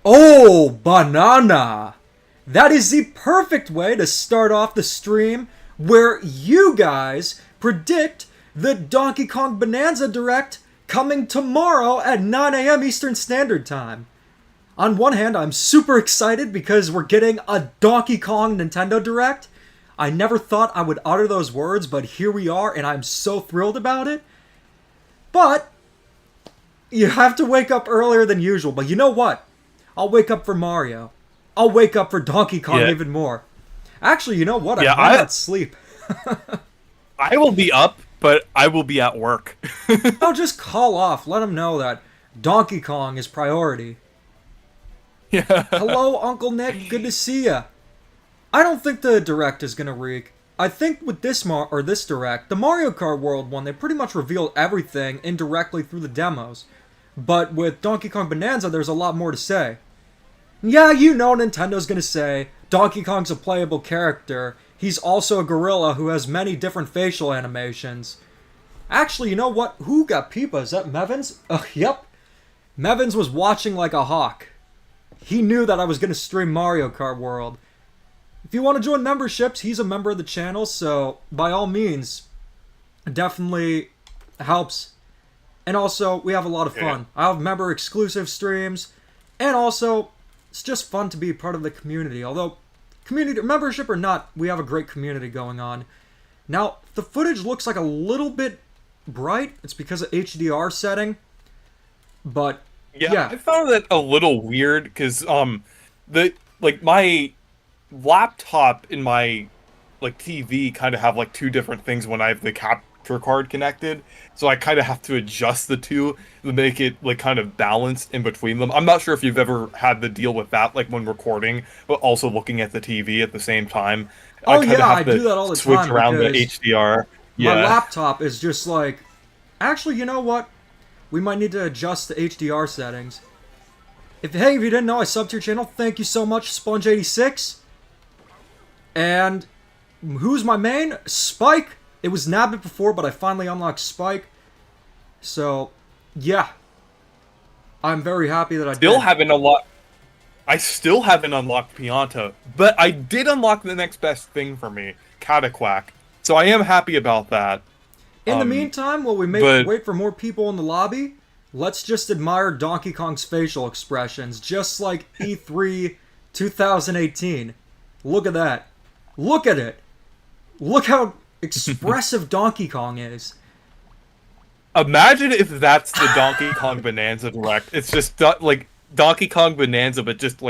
Oh, banana! That is the perfect way to start off the stream where you guys predict the Donkey Kong Bonanza Direct coming tomorrow at 9 a.m. Eastern Standard Time. On one hand, I'm super excited because we're getting a Donkey Kong Nintendo Direct. I never thought I would utter those words, but here we are, and I'm so thrilled about it. But you have to wake up earlier than usual. But you know what? I'll wake up for Mario. I'll wake up for Donkey Kong even more. Actually, you know what? I might not sleep. I will be up, but I will be at work. I'll just call off. Let them know that Donkey Kong is priority. Yeah. Hello, Uncle Nick. Good to see ya. I don't think the Direct is gonna reek. I think with this Direct, the Mario Kart World one, they pretty much revealed everything indirectly through the demos. But with Donkey Kong Bonanza, there's a lot more to say. Yeah, you know Nintendo's gonna say, Donkey Kong's a playable character. He's also a gorilla who has many different facial animations. Actually, you know what? Who got Peepa? Is that Mevins? Yep. Mevins was watching like a hawk. He knew that I was gonna stream Mario Kart World. If you want to join memberships, he's a member of the channel, so by all means, it definitely helps. And also, we have a lot of fun. I have member exclusive streams, and also, it's just fun to be part of the community. Although, community membership or not, we have a great community going on. Now, the footage looks like a little bit bright. It's because of HDR setting, but yeah. I found that a little weird because my laptop and my TV kind of have two different things when I have the capture card connected, so I kind of have to adjust the two to make it kind of balanced in between them. I'm not sure if you've ever had to deal with that when recording but also looking at the TV at the same time. Oh yeah, I do that all the time. Switch around the HDR. My laptop is just actually, you know what? We might need to adjust the HDR settings. If you didn't know, I subbed to your channel. Thank you so much, Sponge86. And who's my main? Spike. It was Nabbit before, but I finally unlocked Spike. So, yeah. I'm very happy that I still haven't unlocked Pianta, but I did unlock the next best thing for me, Cataquack. So I am happy about that. In the meantime, while we wait for more people in the lobby, let's just admire Donkey Kong's facial expressions, just like E3 2018. Look at that. Look at it. Look how expressive Donkey Kong is. Imagine if that's the Donkey Kong Bonanza Direct. It's just Donkey Kong Bonanza, but just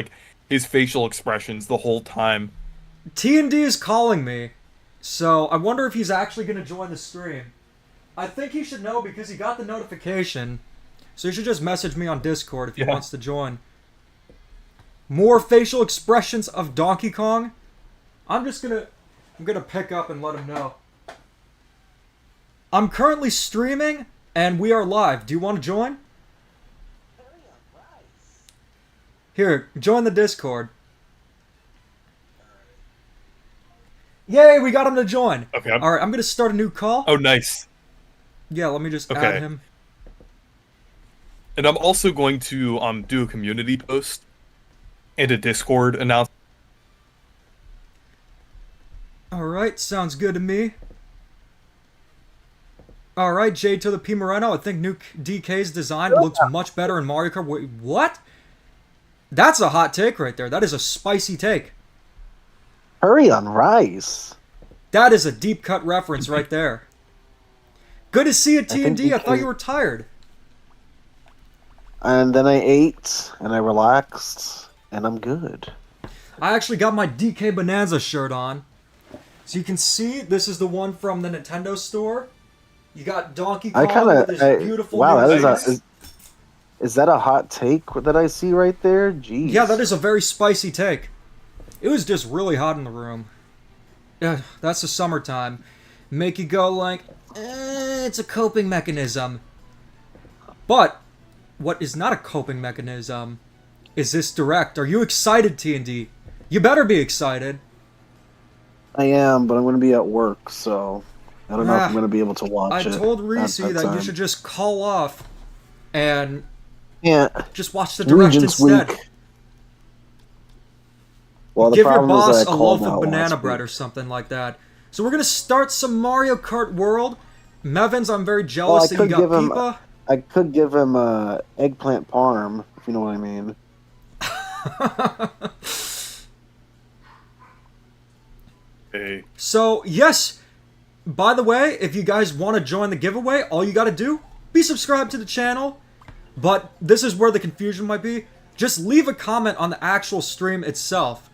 his facial expressions the whole time. T&D is calling me, so I wonder if he's actually going to join the stream. I think he should know because he got the notification, so he should just message me on Discord if he wants to join. More facial expressions of Donkey Kong. I'm gonna pick up and let him know. I'm currently streaming, and we are live. Do you want to join? Here, join the Discord. Yay, we got him to join. Okay. Alright, I'm gonna start a new call. Oh, nice. Yeah, let me just add him. And I'm also going to do a community post and a Discord announcement. Alright, sounds good to me. Alright, J to the P Moreno. I think new DK's design looks much better in Mario Kart. Wait, what? That's a hot take right there. That is a spicy take. Hurry on rice. That is a deep cut reference right there. Good to see you, T&D. I thought you were tired. And then I ate, and I relaxed, and I'm good. I actually got my DK Bonanza shirt on. So you can see, this is the one from the Nintendo store. You got Donkey Kong with this beautiful is that a hot take that I see right there? Jeez. Yeah, that is a very spicy take. It was just really hot in the room. Yeah, that's the summertime. Make you go it's a coping mechanism. But, what is not a coping mechanism is this Direct. Are you excited, T&D? You better be excited. I am, but I'm going to be at work, so I don't know if I'm going to be able to watch it. I told Reese that you should just call off and just watch the Direct Regent's instead. Week. Well, the Give your problem is boss that I a called loaf of out banana last bread week. or something like that. So we're gonna start some Mario Kart World. Mevins, I'm very Well, jealous that you got Peepa. I could give him eggplant parm, if you know what I mean. Hey. So, yes, by the way, if you guys want to join the giveaway, all you gotta do, be subscribed to the channel. But this is where the confusion might be. Just leave a comment on the actual stream itself.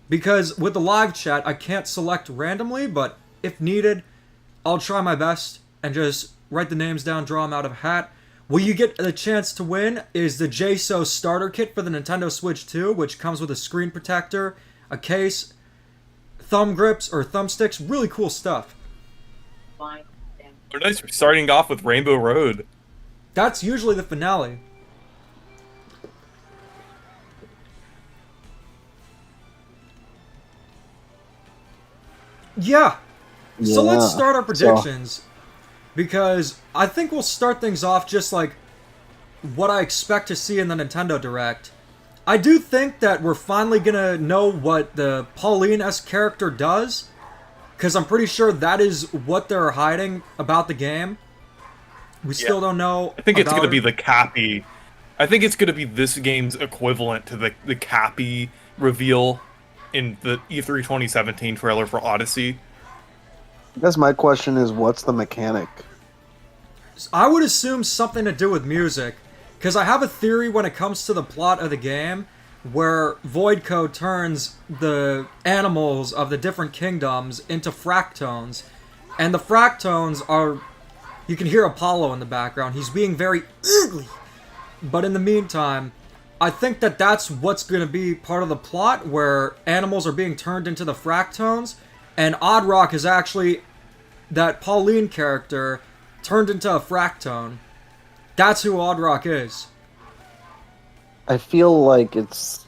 Because with the live chat, I can't select randomly, but if needed, I'll try my best and just write the names down, draw them out of a hat. What you get the chance to win is the JSO starter kit for the Nintendo Switch 2, which comes with a screen protector, a case, thumb grips or thumbsticks, really cool stuff. Oh, nice. We're starting off with Rainbow Road. That's usually the finale. Yeah. So let's Yeah. start our predictions. Because I think we'll start things off just like what I expect to see in the Nintendo Direct. I do think that we're finally gonna know what the Pauline-esque character does. Because I'm pretty sure that is what they're hiding about the game. We still don't know. I think it's about gonna be her. the Cappy. I think it's gonna be this game's equivalent to the Cappy reveal in the E3 2017 trailer for Odyssey. I guess my question is, what's the mechanic? I would assume something to do with music, because I have a theory when it comes to the plot of the game, where Voidco turns the animals of the different kingdoms into fractones, and the fractones are... You can hear Apollo in the background. He's being very ugly. But in the meantime, I think that that's what's going to be part of the plot, where animals are being turned into the fractones, and Oddrock is actually that Pauline character turned into a fractone. That's who Oddrock is. I feel like it's...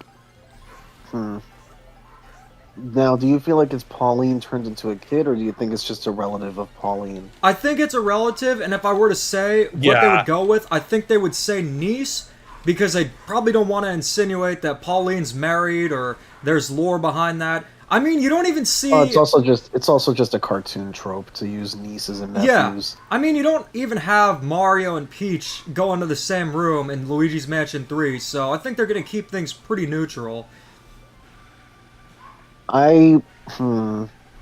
Now, do you feel like it's Pauline turned into a kid, or do you think it's just a relative of Pauline? I think it's a relative, and if I were to say what they Yeah. would go with, I think they would say niece, because they probably don't want to insinuate that Pauline's married, or there's lore behind that. I mean, you don't even see... Oh, it's also just a cartoon trope to use nieces and nephews. Yeah, I mean, you don't even have Mario and Peach go into the same room in Luigi's Mansion 3, so I think they're going to keep things pretty neutral. I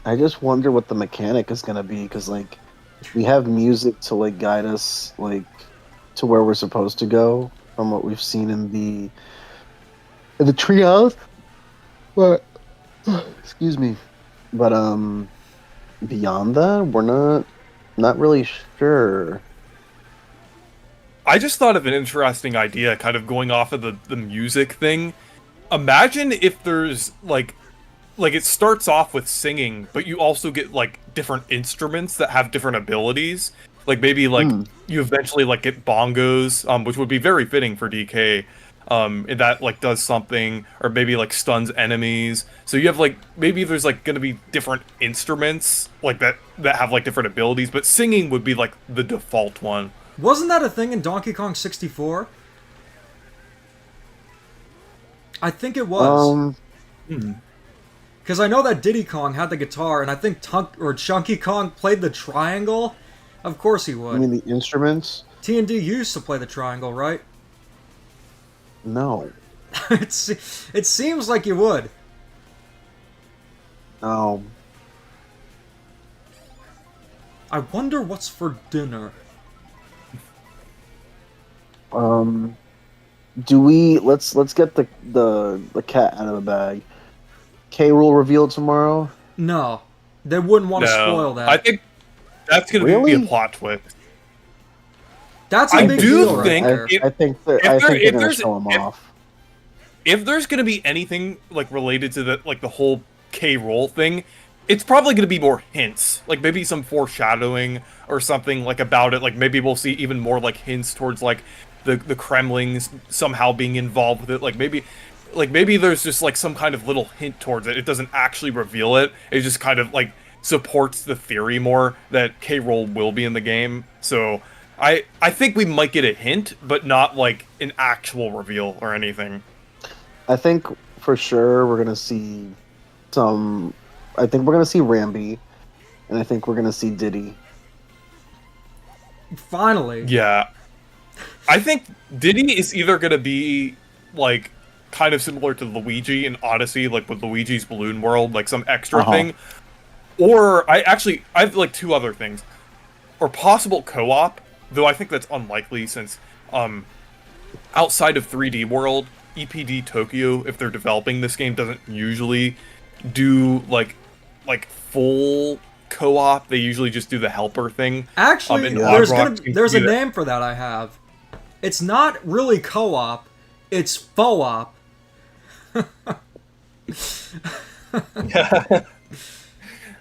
just wonder what the mechanic is gonna be, because like we have music to like guide us like to where we're supposed to go from what we've seen in the treehouse. But excuse me. But beyond that, we're not really sure. I just thought of an interesting idea, kind of going off of the music thing. Imagine if there's like it starts off with singing, but you also get like different instruments that have different abilities. Like maybe like you eventually like get bongos, which would be very fitting for DK. And that like does something, or maybe like stuns enemies. So you have like maybe there's like gonna be different instruments like that have like different abilities, but singing would be like the default one. Wasn't that a thing in Donkey Kong 64? I think it was. Because I know that Diddy Kong had the guitar, and I think Chunky Kong played the triangle. Of course he would. You mean the instruments? T&D used to play the triangle, right? No. it seems like you would. No. I wonder what's for dinner. Do we let's get the cat out of the bag. K. Rool revealed tomorrow? No. They wouldn't want to No, spoil that. I think that's gonna Really? be a plot twist. That's a I big do deal think right there. I think they're gonna show him off. If there's gonna be anything like related to the whole K roll thing, it's probably gonna be more hints, like maybe some foreshadowing or something like about it. Like maybe we'll see even more like hints towards like the Kremlings somehow being involved with it. Like maybe there's just like some kind of little hint towards it. It doesn't actually reveal it. It just kind of like supports the theory more that K roll will be in the game. So I think we might get a hint, but not like an actual reveal or anything. I think for sure we're gonna see some. I think we're gonna see Rambi, and I think we're gonna see Diddy. Finally. Yeah. I think Diddy is either gonna be like kind of similar to Luigi in Odyssey, like with Luigi's Balloon World, like some extra Uh-huh. thing. Or I have like two other things. Or possible co-op, though I think that's unlikely since outside of 3D World, EPD Tokyo, if they're developing this game, doesn't usually do like full co-op. They usually just do the helper thing. Actually, And there's Oddrock seems to there's a do that. name for that I have. It's not really co-op, it's faux-op.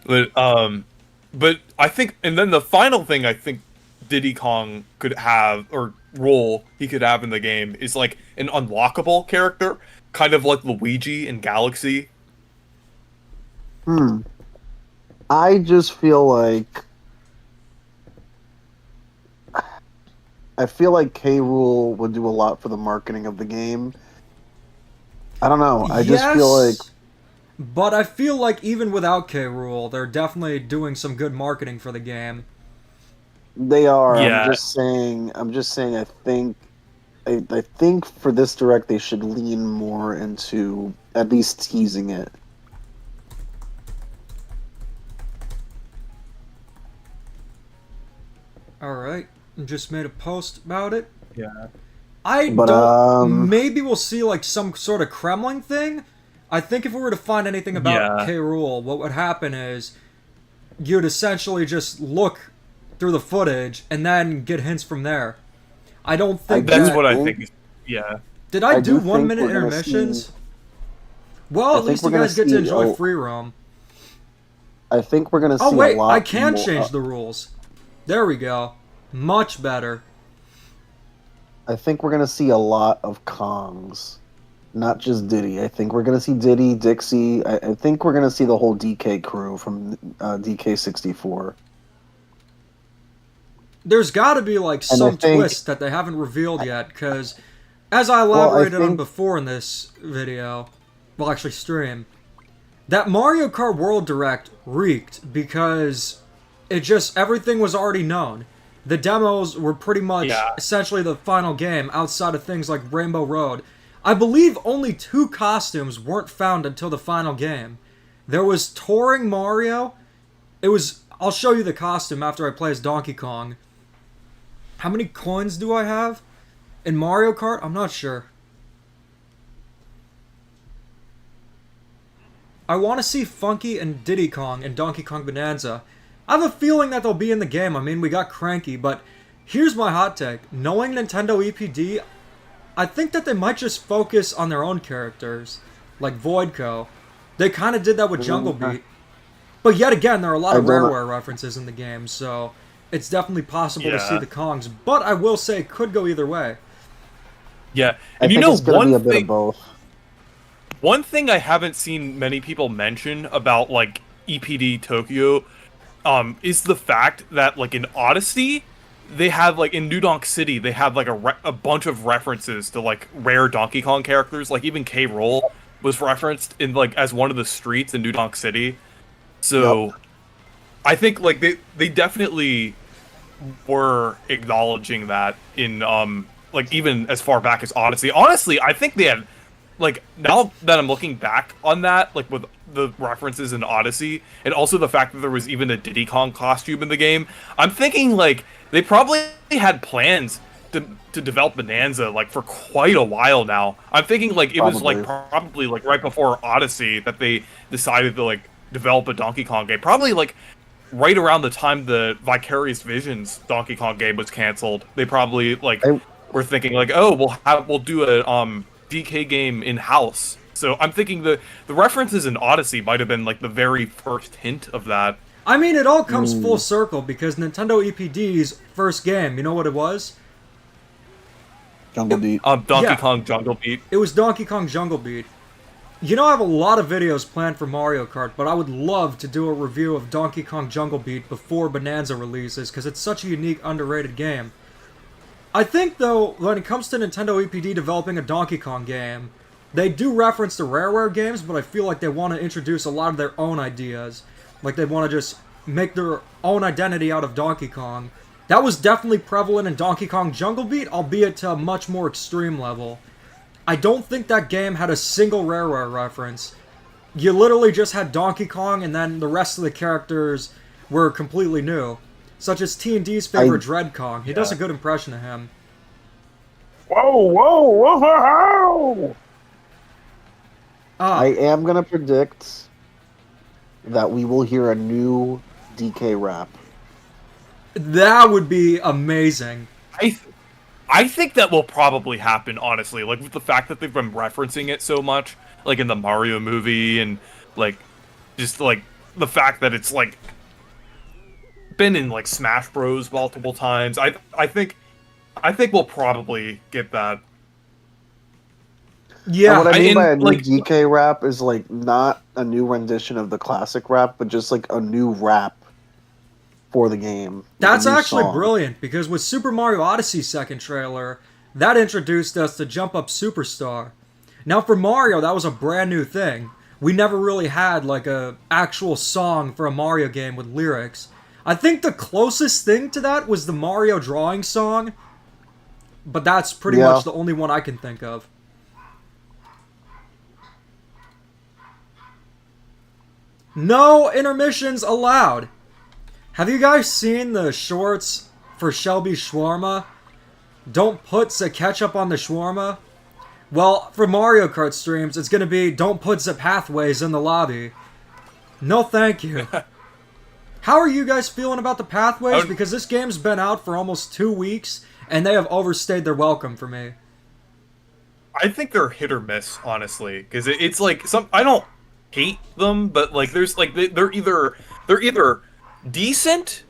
But I think, and then the final thing I think Diddy Kong could have, or role he could have in the game, is like an unlockable character, kind of like Luigi in Galaxy. I just feel like K. Rool would do a lot for the marketing of the game. I don't know. I just feel like But I feel like even without K. Rool, they're definitely doing some good marketing for the game. they are. Yeah. I'm just saying. I think for this direct they should lean more into at least teasing it. Alright, just made a post about it. Yeah. But, Maybe we'll see like some sort of Kremling thing. I think if we were to find anything about Yeah. K. Rool, what would happen is you'd essentially just look through the footage and then get hints from there. I don't think That's that... what I think. Yeah. Did I do do think 1 minute we're gonna intermissions? see- Well, I at think least we're you gonna guys get to see enjoy a- free roam. I think we're gonna see Oh wait, a lot I can more- change the rules. There we go. Much better. I think we're gonna see a lot of Kongs, not just Diddy. I think we're gonna see Diddy, Dixie. I think we're gonna see the whole DK crew from DK64. There's got to be like And I some think- twist that they haven't revealed yet, because as I Well, I elaborated on think- before in this video, well actually stream, that Mario Kart World Direct reeked because it just, everything was already known. The demos were pretty much Yeah. essentially the final game outside of things like Rainbow Road. I believe only 2 costumes weren't found until the final game. There was Touring Mario. I'll show you the costume after I play as Donkey Kong. How many coins do I have? In Mario Kart? I'm not sure. I want to see Funky and Diddy Kong and Donkey Kong Bonanza. I have a feeling that they'll be in the game. I mean, we got Cranky, but here's my hot take. Knowing Nintendo EPD, I think that they might just focus on their own characters, like Voidco. They kind of did that with Jungle Beat. But yet again, there are a lot of I don't know. Rareware references in the game, so it's definitely possible to Yeah. see the Kongs. But I will say, it could go either way. Yeah. I And you think know, it's gonna be a bit of thing, both. one thing I haven't seen many people mention about like EPD Tokyo, is the fact that like in Odyssey, they have like in New Donk City, they have like a bunch of references to like rare Donkey Kong characters. Like even K. Rool was referenced in like as one of the streets in New Donk City. So I think like they definitely were acknowledging that in like even as far back as Odyssey. Honestly, I think they had like now that I'm looking back on that, like with the references in Odyssey, and also the fact that there was even a Diddy Kong costume in the game, I'm thinking like they probably had plans to develop Bananza like for quite a while now. I'm thinking like it was like probably like right before Odyssey that they decided to like develop a Donkey Kong game. Probably like right around the time the Vicarious Visions Donkey Kong game was canceled. They probably like were thinking like, oh, we'll do a DK game in house. So I'm thinking the references in Odyssey might have been like the very first hint of that. I mean, it all comes full circle because Nintendo EPD's first game, you know what it was? Jungle Beat. Donkey Kong Jungle Beat. It was Donkey Kong Jungle Beat. You know, I have a lot of videos planned for Mario Kart, but I would love to do a review of Donkey Kong Jungle Beat before Bonanza releases, because it's such a unique, underrated game. I think, though, when it comes to Nintendo EPD developing a Donkey Kong game, They do reference the Rareware games, but I feel like they want to introduce a lot of their own ideas. Like they want to just make their own identity out of Donkey Kong. That was definitely prevalent in Donkey Kong Jungle Beat, albeit to a much more extreme level. I don't think that game had a single Rareware reference. You literally just had Donkey Kong, and then the rest of the characters were completely new. Such as T&D's favorite Dread Kong. He does a good impression of him. Whoa, whoa, whoa, whoa! I am gonna predict that we will hear a new DK rap. That would be amazing. I think that will probably happen, honestly. Like, with the fact that they've been referencing it so much, like in the Mario movie, and like, just like the fact that it's like been in like Smash Bros multiple times. I think we'll probably get that. Yeah, and what I mean by a new like, DK rap is like not a new rendition of the classic rap, but just like a new rap for the game. That's actually brilliant, because with Super Mario Odyssey's second trailer, that introduced us to Jump Up Superstar. Now for Mario, that was a brand new thing. We never really had like a actual song for a Mario game with lyrics. I think the closest thing to that was the Mario drawing song, but that's pretty much the only one I can think of. No intermissions allowed. Have you guys seen the shorts for Shelby's Shawarma? Don't put the ketchup on the shawarma. Well, for Mario Kart streams, it's gonna be don't put the pathways in the lobby. No thank you. How are you guys feeling about the pathways? Because this game's been out for almost 2 weeks, and they have overstayed their welcome for me. I think they're hit or miss, honestly, because it's like I don't hate them, but like there's like they're either decent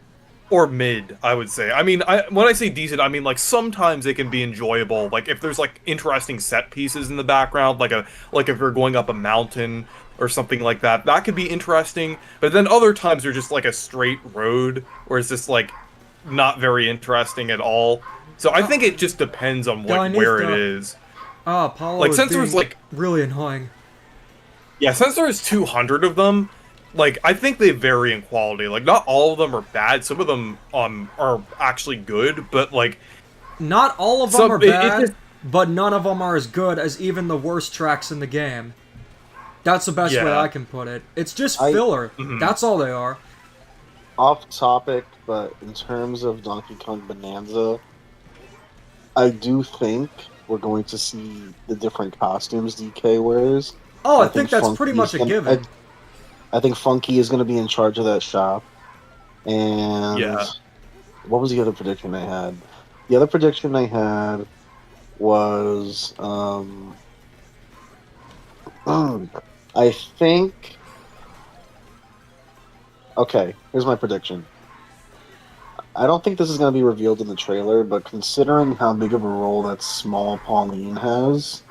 or mid, I would say. I mean, when I say decent, I mean like sometimes they can be enjoyable. Like if there's like interesting set pieces in the background, like if you're going up a mountain or something like that, that could be interesting. But then other times they're just like a straight road, where it's just like not very interesting at all. So I think it just depends on where it is. Apollo like is since there's like really annoying. Yeah, since there's 200 of them, like I think they vary in quality. Like not all of them are bad. Some of them are actually good, but like not all of them are bad, but none of them are as good as even the worst tracks in the game. That's the best way I can put it. It's just filler. That's all they are. Off topic, but in terms of Donkey Kong Bonanza, I do think we're going to see the different costumes DK wears. Oh, I think that's pretty much a given. I think Funky is going to be in charge of that shop. And what was the other prediction I had? The other prediction I had was I think. Okay, here's my prediction. I don't think this is going to be revealed in the trailer, but considering how big of a role that small Pauline has,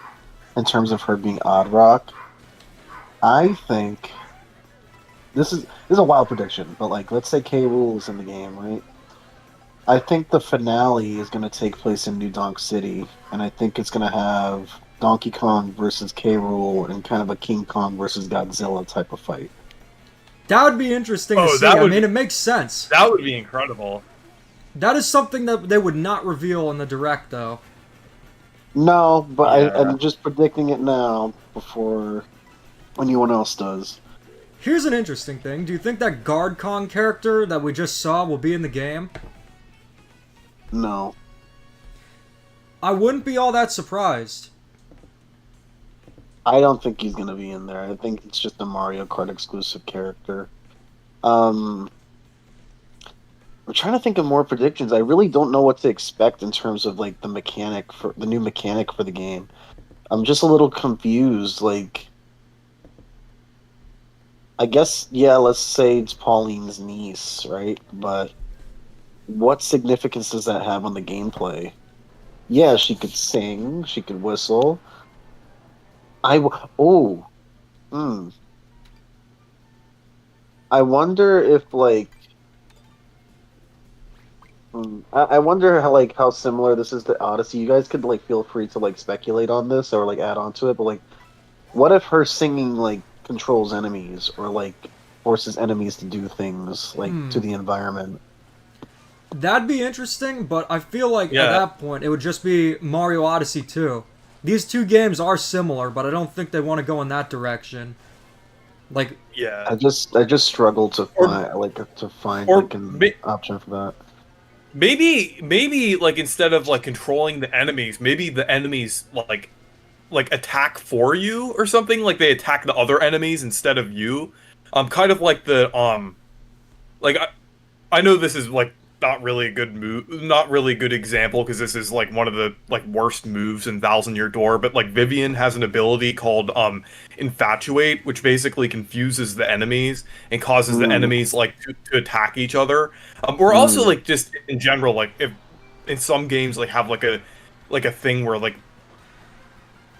in terms of her being Odd Rock, I think this is a wild prediction, but like let's say K. Rool is in the game, right? I think the finale is going to take place in New Donk City, and I think it's going to have Donkey Kong versus K. Rool and kind of a King Kong versus Godzilla type of fight. That would be interesting to see. I mean, it makes sense. That would be incredible. That is something that they would not reveal in the Direct, though. No, but I'm just predicting it now before anyone else does. Here's an interesting thing. Do you think that Guard Kong character that we just saw will be in the game? No. I wouldn't be all that surprised. I don't think he's going to be in there. I think it's just a Mario Kart exclusive character. I'm trying to think of more predictions. I really don't know what to expect in terms of like the new mechanic for the game. I'm just a little confused. Like, I guess, let's say it's Pauline's niece, right? But what significance does that have on the gameplay? Yeah, she could sing, she could whistle. I wonder if like I wonder how similar this is to Odyssey. You guys could like feel free to like speculate on this or like add on to it, but like what if her singing like controls enemies or like forces enemies to do things like to the environment? That'd be interesting, but I feel like at Yeah, that point it would just be Mario Odyssey 2. These two games are similar, but I don't think they want to go in that direction. Like, yeah. I just struggle to Or find or like an may- option for that. maybe like instead of like controlling the enemies, maybe the enemies like attack for you or something. Like they attack the other enemies instead of you. Kind of like the like I know this is like not really a good move, not really a good example because this is like one of the like worst moves in Thousand Year Door. But like Vivian has an ability called Infatuate, which basically confuses the enemies and causes the Mm, enemies like to attack each other. Or also mm, like just in general, like if in some games like have like a thing where like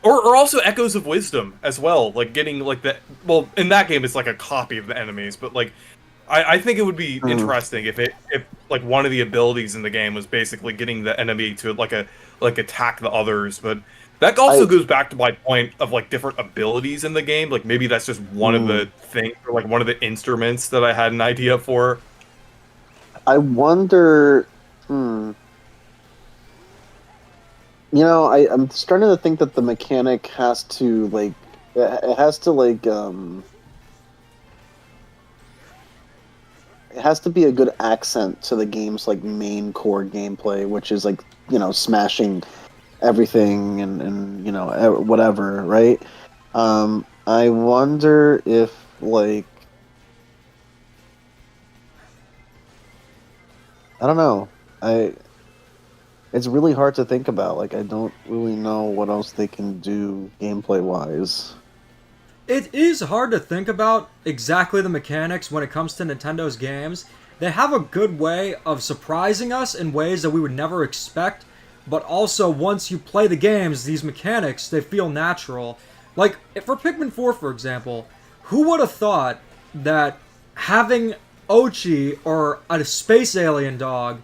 or also Echoes of Wisdom as well, like getting like the well in that game it's like a copy of the enemies, but like I think it would be mm. interesting if like one of the abilities in the game was basically getting the enemy to like attack the others, but that also I goes back to my point of like different abilities in the game. Like maybe that's just one of mm. the things or like one of the instruments that I had an idea for. I wonder. Hmm. I'm starting to think that the mechanic has to like it has to like it has to be a good accent to the game's like main core gameplay, which is like smashing everything and whatever, right? I wonder if like I don't know. I It's really hard to think about. Like I don't really know what else they can do gameplay wise. it is hard to think about exactly the mechanics when it comes to Nintendo's games. They have a good way of surprising us in ways that we would never expect, but also once you play the games, these mechanics, they feel natural. Like, for Pikmin 4, for example, who would have thought that having Ochi or a space alien dog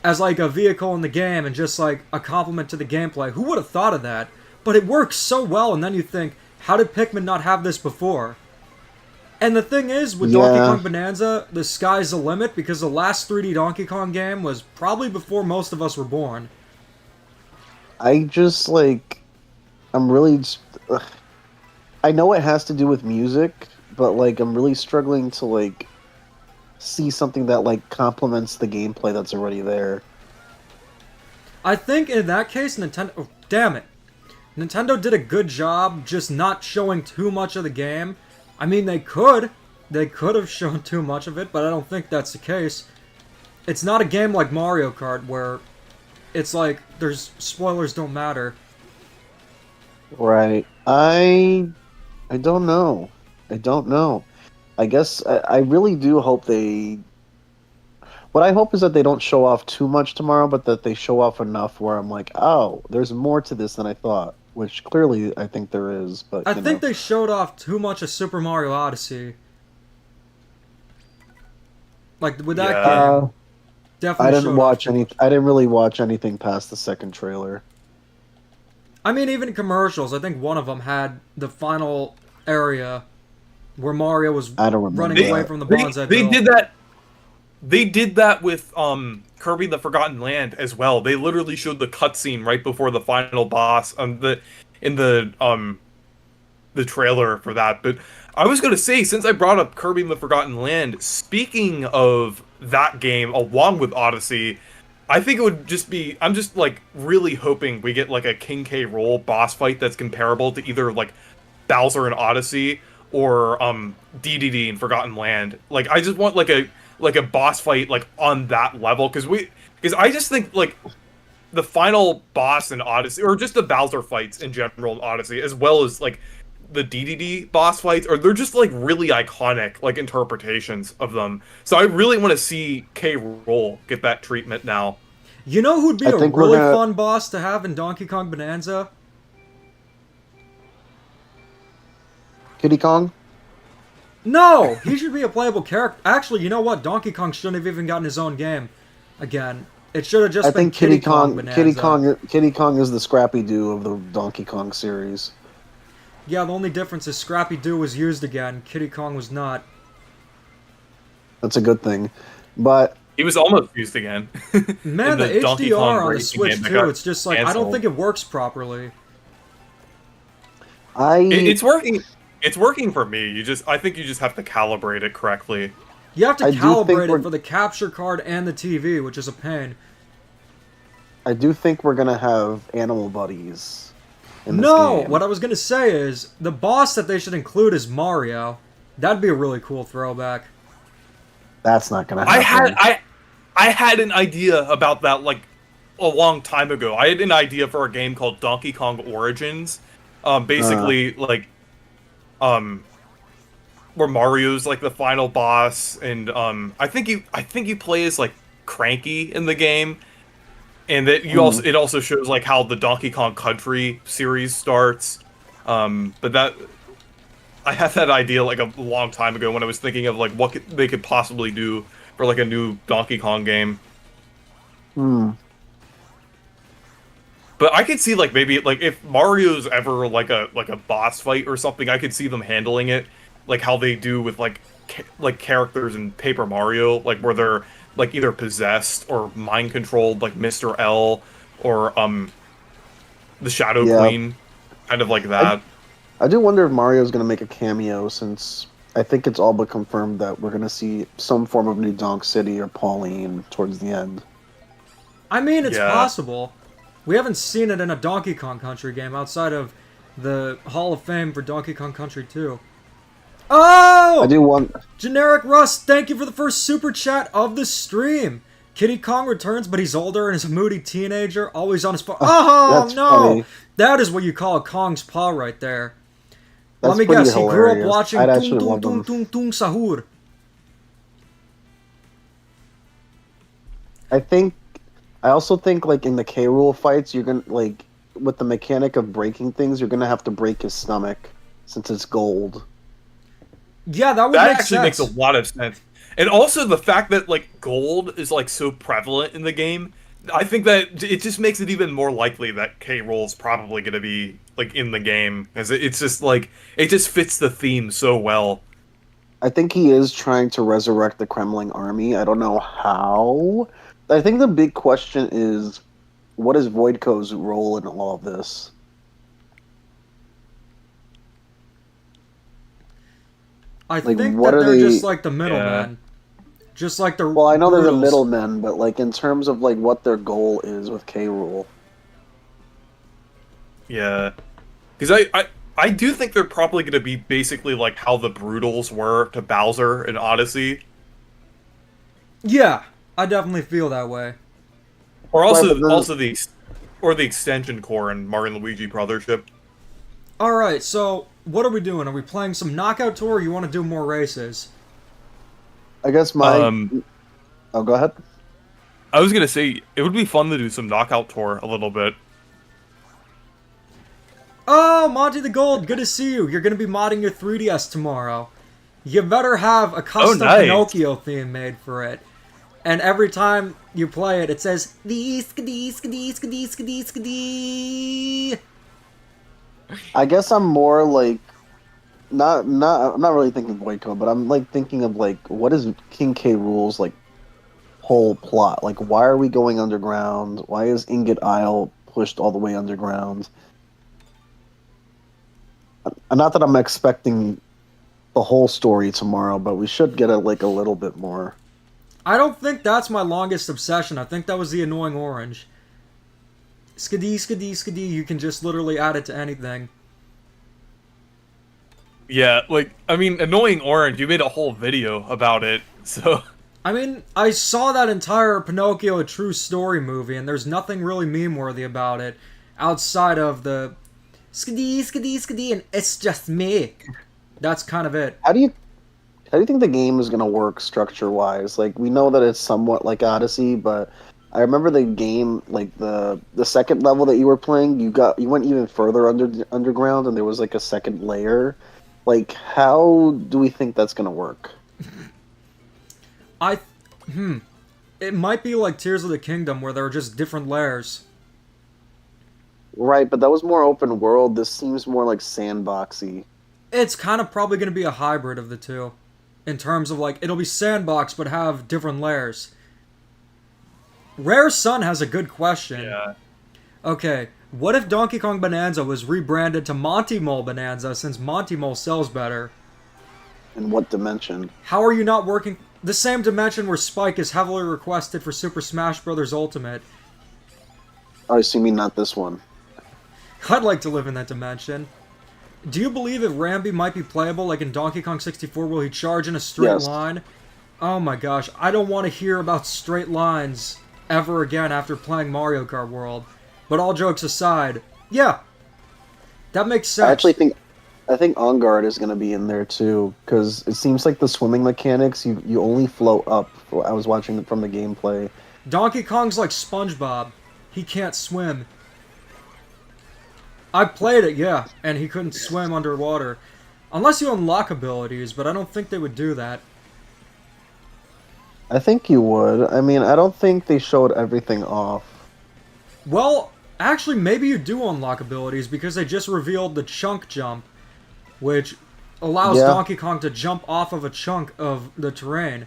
as like a vehicle in the game and just like a complement to the gameplay. Who would have thought of that? But it works so well, and then you think, how did Pikmin not have this before? And the thing is, with Donkey Yeah, Kong Bonanza, the sky's the limit because the last 3D Donkey Kong game was probably before most of us were born. I just like I'm really ugh. I know it has to do with music, but like I'm really struggling to like see something that like complements the gameplay that's already there. I think in that case, Nintendo. Oh, damn it. Nintendo did a good job just not showing too much of the game. I mean, they could. They could have shown too much of it, but I don't think that's the case. It's not a game like Mario Kart where it's like there's spoilers don't matter. Right. I don't know. I don't know. I guess I really do hope they. What I hope is that they don't show off too much tomorrow, but that they show off enough where I'm like, oh, there's more to this than I thought. Which clearly I think there is, but I think they showed off too much of Super Mario Odyssey. Like with that Yeah. game, I definitely didn't showed off watch too any. much. I didn't really watch anything past the second trailer. I mean, even commercials. I think one of them had the final area where Mario was I don't remember running They away that. from the they bonsai they bill. did that They did that with Kirby the Forgotten Land as well. They literally showed the cutscene right before the final boss in the trailer for that. But I was gonna say, since I brought up Kirby the Forgotten Land, speaking of that game along with Odyssey, I think it would just be I'm just like really hoping we get like a King K. Rool boss fight that's comparable to either like Bowser in Odyssey or DDD in Forgotten Land. Like I just want like a boss fight like on that level because I just think like the final boss in Odyssey or just the Bowser fights in general in Odyssey as well as like the DDD boss fights or they're just like really iconic like interpretations of them. So I really want to see K. Rool get that treatment now. You know who'd be I a think we're really gonna fun boss to have in Donkey Kong Bonanza? Kiddy Kong. No, he should be a playable character. Actually, you know what? Donkey Kong shouldn't have even gotten his own game. Again, it should have just I been think Kiddy Kong Bonanza. Kiddy Kong is the Scrappy Doo of the Donkey Kong series. Yeah, the only difference is Scrappy Doo was used again. Kiddy Kong was not. That's a good thing. But He was almost used again in Man, the the Donkey Kong HDR on the racing game Switch that too, got it's just like, I don't canceled. think it works properly. I It's working. It's working for me. I think you just have to calibrate it correctly. You have to I do think calibrate it we're for the capture card and the TV, which is a pain. I do think we're gonna have animal buddies in this No, game. what I was gonna say is, the boss that they should include is Mario. That'd be a really cool throwback. That's not gonna I had happen. I had an idea about that like a long time ago. I had an idea for a game called Donkey Kong Origins. Uh, Basically like um where Mario's like the final boss, and I think you play as like Cranky in the game, and that you hmm. also it also shows like how the Donkey Kong Country series starts. But that I had that idea like a long time ago when I was thinking of like they could possibly do for like a new Donkey Kong game. Hmm. But I could see like maybe like if Mario's ever like a boss fight or something, I could see them handling it like how they do with like like characters in Paper Mario, like where they're like either possessed or mind controlled, like Mr. L or the Shadow Yeah, Queen, kind of like I that. I do wonder if Mario's gonna make a cameo since I think it's all but confirmed that we're gonna see some form of New Donk City or Pauline towards the end. I mean, it's Yeah. possible. We haven't seen it in a Donkey Kong Country game outside of the Hall of Fame for Donkey Kong Country 2. I Oh! do want. Generic Rust, thank you for the first super chat of the stream. Kiddy Kong returns, but he's older and is a moody teenager, always on his phone. Oh That's no! funny. That is what you call a Kong's paw right there. Let That's me pretty guess, he grew up hilarious. watching I'd Tung actually Tung love Tung them. Tung Tung Sahur. I think. I also think like in the K. Rool fights, you're gonna like with the mechanic of breaking things, you're gonna have to break his stomach since it's gold. Yeah, that would That make actually makes a sense. lot of sense. And also the fact that like gold is like so prevalent in the game, I think that it just makes it even more likely that K. Rool's probably going to be like in the game, as it's just like it just fits the theme so well. I think he is trying to resurrect the Kremlin army. I don't know how. I think the big question is what is Voidko's role in all of this? I Like, think what that are they're just they? like the Yeah. middleman. Just like the Well, I know they're the Brutals. middlemen, but like in terms of like what their goal is with K. Rool. Yeah. Because I do think they're probably going to be basically like how the Brutals were to Bowser in Odyssey, Yeah, I definitely feel that way. or Right, but then also the extension core in Mario and Luigi Brothership. Alright, so what are we doing? Are we playing some knockout tour or you want to do more races? I guess my. Um, Oh, go ahead. I was gonna say it would be fun to do some knockout tour a little bit. Oh, Monty the Gold, good to see you. You're going to be modding your 3DS tomorrow. You better have a Oh, custom nice. Pinocchio theme made for it. And every time you play it, it says, "Dee skadee skadee skadee skadee skadee." I guess I'm more like I'm not really thinking Voidko, but I'm like thinking of like what is King K. Rool's like whole plot? Like why are we going underground? Why is Ingot Isle pushed all the way underground? Not that I'm expecting the whole story tomorrow, but we should get like a little bit more. I don't think that's my longest obsession. I think that was the annoying orange. Skadee skadee skadee, you can just literally add it to anything. Yeah, like I mean, annoying orange. You made a whole video about it, so I mean, I saw that entire Pinocchio a True Story movie, and there's nothing really meme-worthy about it outside of the skadee skadee skadee and it's just me. That's kind of it. How do you think the game is gonna work structure wise? Like we know that it's somewhat like Odyssey, but I remember the game like the second level that you were playing, you went even further underground, and there was like a second layer. Like how do we think that's gonna work? I, hmm, it might be like Tears of the Kingdom where there are just different layers. Right, but that was more open world. This seems more like sandboxy. It's kind of probably going to be a hybrid of the two. In terms of, like, it'll be sandbox, but have different layers. Rare Sun has a good question. Yeah. Okay, what if Donkey Kong Bonanza was rebranded to Monty Mole Bonanza since Monty Mole sells better? In what dimension? How are you not working the same dimension where Spike is heavily requested for Super Smash Bros. Ultimate? Oh, so you mean not this one? I'd like to live in that dimension. Do you believe if Rambi might be playable like in Donkey Kong 64? Will he charge in a straight Yes. line? Oh my gosh, I don't want to hear about straight lines ever again after playing Mario Kart World. But all jokes aside, yeah, that makes sense. I think On Guard is going to be in there too, because it seems like the swimming mechanics, you only float up. I was watching it from the gameplay. Donkey Kong's like SpongeBob. He can't swim. I played it, yeah, and he couldn't swim underwater. Unless you unlock abilities, but I don't think they would do that. I think you would. I mean, I don't think they showed everything off. Well, actually, maybe you do unlock abilities because they just revealed the chunk jump, which allows Yeah. Donkey Kong to jump off of a chunk of the terrain.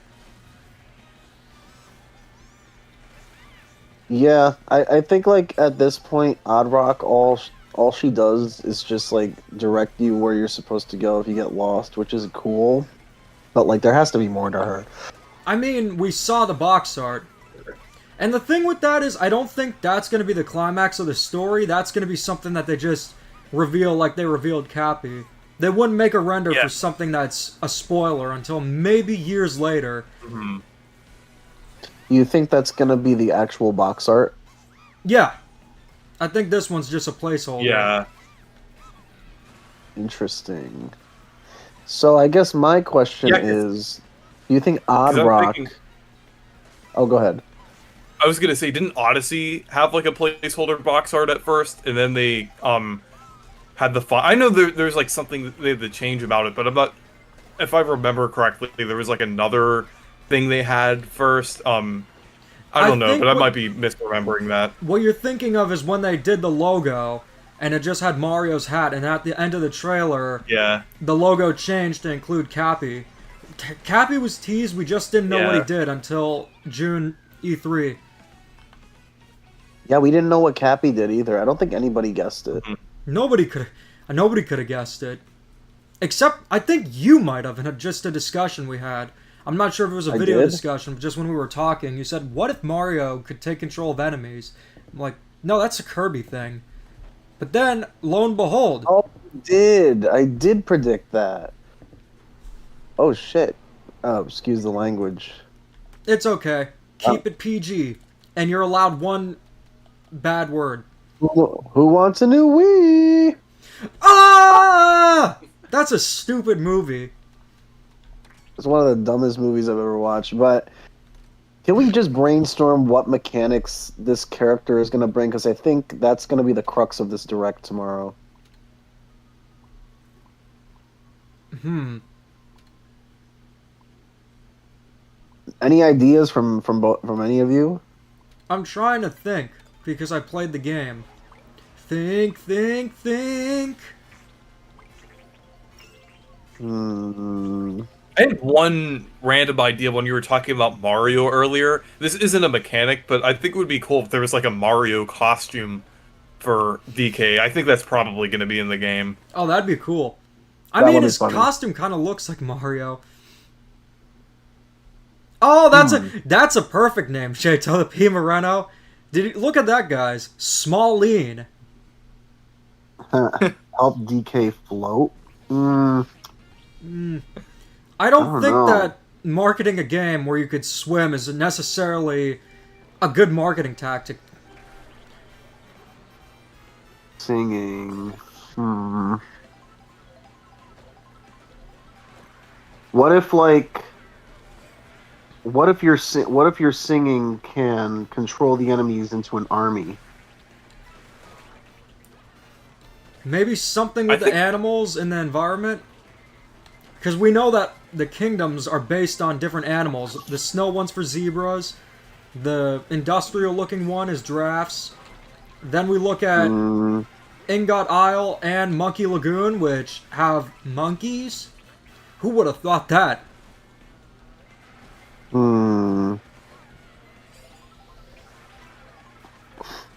Yeah, I think like at this point, Odd Rock, all she does is just like direct you where you're supposed to go if you get lost, which is cool. But like, there has to be more to her. I mean, we saw the box art. And the thing with that is, I don't think that's going to be the climax of the story. That's going to be something that they just reveal like they revealed Cappy. They wouldn't make a render Yeah. for something that's a spoiler until maybe years later. Hmm. You think that's gonna be the actual box art? Yeah. I think this one's just a placeholder. Yeah. Interesting. So I guess my question Yeah, 'cause- is, do you think Odd 'Cause I'm Rock? thinking- Oh, go ahead. I was gonna say, didn't Odyssey have like a placeholder box art at first, and then they had the I know there's like something that they had to change about it, but I'm not. If I remember correctly, there was like another thing they had first. I don't know, think but I what- might be misremembering that. What you're thinking of is when they did the logo, and it just had Mario's hat, and at the end of the trailer, Yeah. the logo changed to include Cappy. Cappy was teased, we just didn't know what he Yeah. did until June E3. Yeah, we didn't know what Cappy did either. I don't think anybody guessed it. Nobody could have guessed it. Except, I think you might have in just a discussion we had. I'm not sure if it was a I video did? discussion, but just when we were talking, you said, what if Mario could take control of enemies? I'm like, no, that's a Kirby thing. But then, lo and behold, Oh, I did predict that. Oh shit. Oh, excuse the language. it's okay. Keep it PG. And you're allowed one bad word. Who wants a new Wii? Ah! That's a stupid movie. It's one of the dumbest movies I've ever watched. But can we just brainstorm what mechanics this character is going to bring? Because I think that's going to be the crux of this direct tomorrow. Any ideas from any of you? I'm trying to think, because I played the game. Think. Hmm. I had one random idea when you were talking about Mario earlier. This isn't a mechanic, but I think it would be cool if there was like a Mario costume for DK. I think that's probably going to be in the game. Oh, that'd be cool. I That mean, would be his funny. costume kind of looks like Mario. Oh, that's a perfect name, Shaito the P. Moreno. Look at that, guys. Small lean. Help DK float? I I don't don't think know. that marketing a game where you could swim is necessarily a good marketing tactic. Singing. What if your singing can control the enemies into an army? Maybe something with I think- the animals in the environment? Because we know that the kingdoms are based on different animals. The snow one's for zebras. The industrial-looking one is giraffes. Then we look at Hmm. Ingot Isle and Monkey Lagoon, which have monkeys. Who would have thought that? Hmm.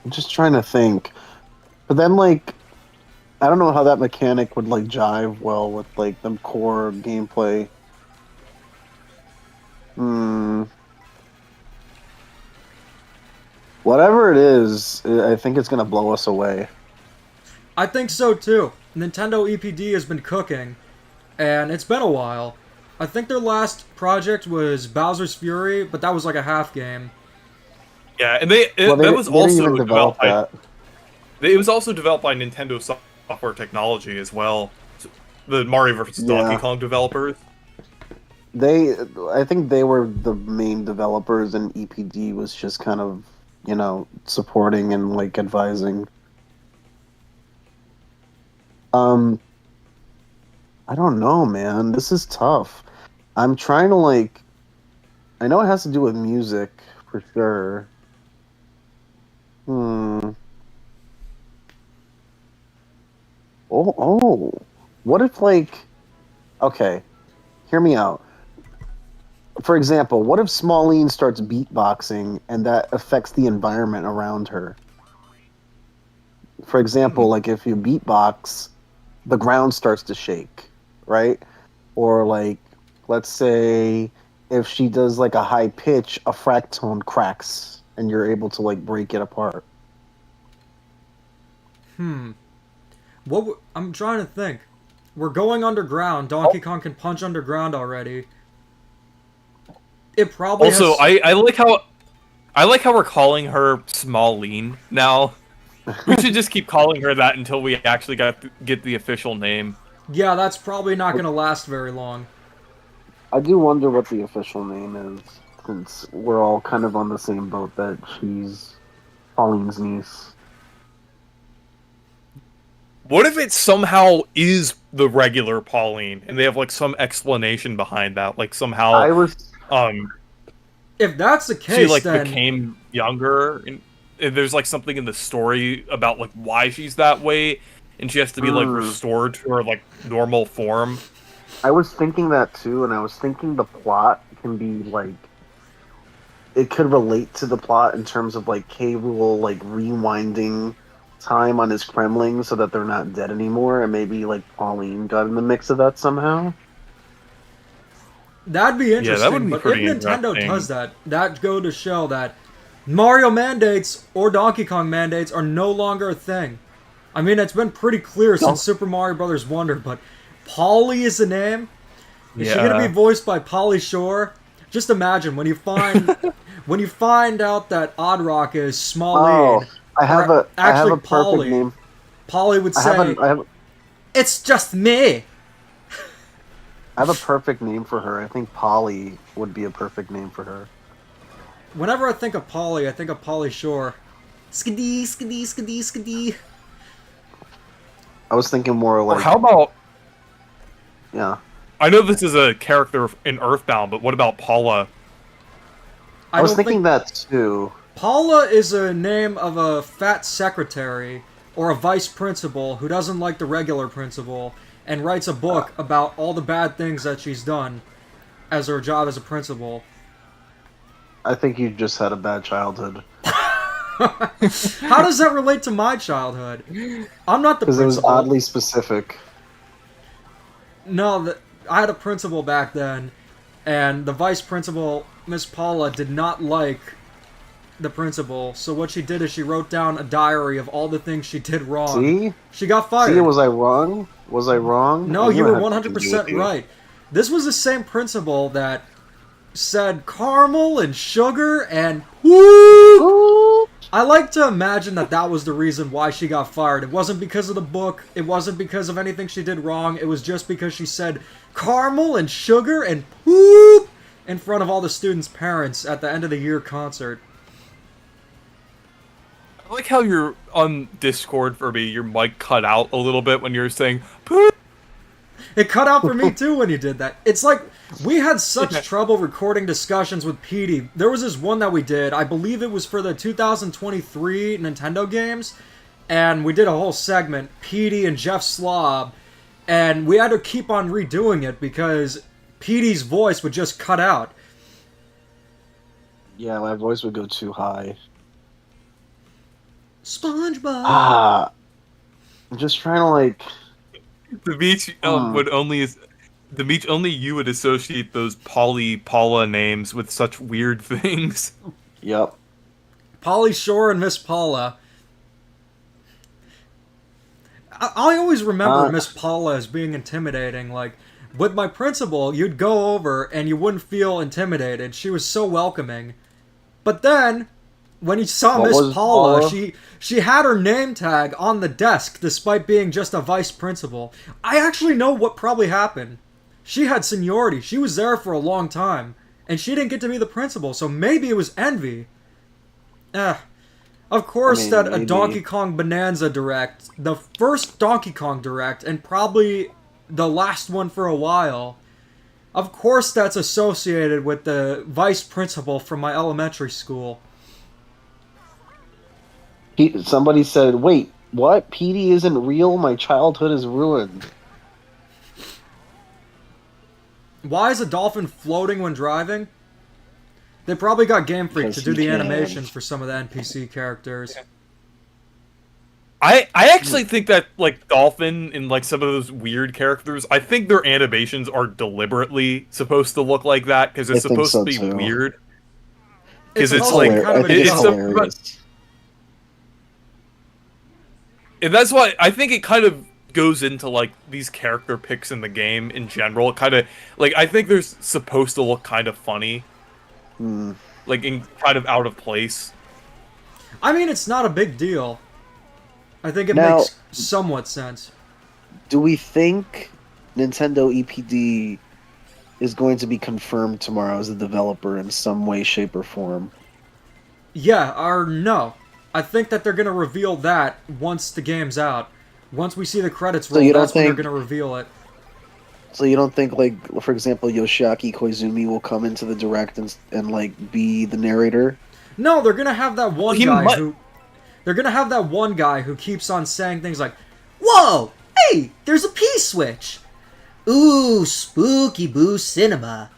I'm just trying to think. But then, like, I don't know how that mechanic would like jive well with like the core gameplay. Hmm. Whatever it is, I think it's gonna blow us away. I think so too. Nintendo EPD has been cooking, and it's been a while. I think their last project was Bowser's Fury, but that was like a half game. Yeah, and Well, that was they didn't also even develop developed by that. it was also developed by Nintendo Software Technology as well. The Mario vs. Donkey Yeah, Kong developers. they. I think they were the main developers, and EPD was just kind of, supporting and like advising. Um, I don't know, man. This is tough. I'm trying to like. I know it has to do with music for sure. Hmm. Oh. What if like? Okay, hear me out. For example, what if Smalline starts beatboxing and that affects the environment around her? For example, like if you beatbox, the ground starts to shake, right? Or like, let's say if she does like a high pitch, a fractone cracks and you're able to like break it apart. Hmm. I'm trying to think. We're going underground. Oh, Donkey Kong can punch underground already. It probably also, has. I like how we're calling her Smalline now. We should just keep calling her that until we actually get the official name. Yeah, that's probably not going to last very long. I do wonder what the official name is, since we're all kind of on the same boat that she's Pauline's niece. What if it somehow is the regular Pauline, and they have like some explanation behind that? Like somehow, I was um, If that's the she case, like then became younger, and there's like something in the story about like why she's that way, and she has to be like mm, restored to her like normal form. I was thinking that too, and I was thinking the plot can be like it could relate to the plot in terms of like K. Rool like rewinding time on his Kremling so that they're not dead anymore, and maybe like Pauline got in the mix of that somehow. that'd be Yeah, that would interesting. be But if pretty Nintendo does interesting. that, that go to show that Mario mandates or Donkey Kong mandates are no longer a thing. I mean, it's been pretty clear No. since Super Mario Brothers Wonder, but Polly is the name. Is she gonna be Yeah. voiced by Polly Shore? Just imagine when you find when you find out that Oddrock is Oh, Smalline, I have or a actually perfect Polly. name. Polly would I have say, a I have "It's just me." I have a perfect name for her. I think Polly would be a perfect name for her. Whenever I think of Polly, I think of Polly Shore. Skidee, skidee, skidee, skidee. I was thinking more Or like how about? yeah. I know this is a character in Earthbound, but what about Paula? I I was don't thinking think that too. Paula is a name of a fat secretary or a vice principal who doesn't like the regular principal and writes a book about all the bad things that she's done as her job as a principal. I think you just had a bad childhood How does that relate to my childhood? I'm not the because it was principal. oddly specific. No, I had a principal back then, and the vice principal, Miss Paula, did not like the principal. So what she did is she wrote down a diary of all the things she did wrong. See, She got see, fired. was I wrong? Was I wrong? I No, you knew it were had something to do with 100% you. right. This was the same principal that said caramel and sugar and whoop. Ooh. I like to imagine that that was the reason why she got fired. It wasn't because of the book. It wasn't because of anything she did wrong. It was just because she said caramel and sugar and poop in front of all the students' parents at the end of the year concert. I like how you're on Discord for me. Your mic cut out a little bit when you're saying "Poo." It cut out for me too when you did that. It's like we had such trouble recording discussions with Petey. There was this one that we did. I believe it was for the 2023 Nintendo games, and we did a whole segment, Petey and Jeff Slob, and we had to keep on redoing it because Petey's voice would just cut out. Yeah, my voice would go too high. SpongeBob. I'm just trying to like. The beach would only the beach only you would associate those Paula names with such weird things. Yep. Polly Shore and Miss Paula. I always remember Miss Paula as being intimidating. Like, with my principal, you'd go over and you wouldn't feel intimidated. She was so welcoming. But then, when you saw Miss Paula, she had her name tag on the desk despite being just a vice principal. I actually know what probably happened. She had seniority. She was there for a long time. And she didn't get to be the principal, so maybe it was envy. Of course, that a Donkey Kong Bananza Direct, the first Donkey Kong Direct, and probably the last one for a while, of course that's associated with the vice principal from my elementary school. Somebody said, wait, what? Petey isn't real? My childhood is ruined. Why is a dolphin floating when driving? They probably got Game Freak to do the animations for some of the NPC characters. I actually think that, like, Dolphin and, like, some of those weird characters, I think their animations are deliberately supposed to look like that, because it's supposed to be weird. Because it's like... It's hilarious. And that's why I think it kind of goes into, like, these character picks in the game in general. It kind of... Like, I think they're supposed to look kind of funny. Like, kind of out of place. I mean, it's not a big deal. I think it makes somewhat sense. Do we think Nintendo EPD is going to be confirmed tomorrow as a developer in some way, shape, or form? Yeah, or no. I think that they're going to reveal that once the game's out. Once we see the credits roll, that's when they're going to reveal it. So you don't think, like, for example, Yoshiaki Koizumi will come into the Direct and like, be the narrator? No, they're going to have that one guy who... They're going to have that one guy who keeps on saying things like, "Whoa! Hey! There's a P-switch! Ooh, spooky boo cinema.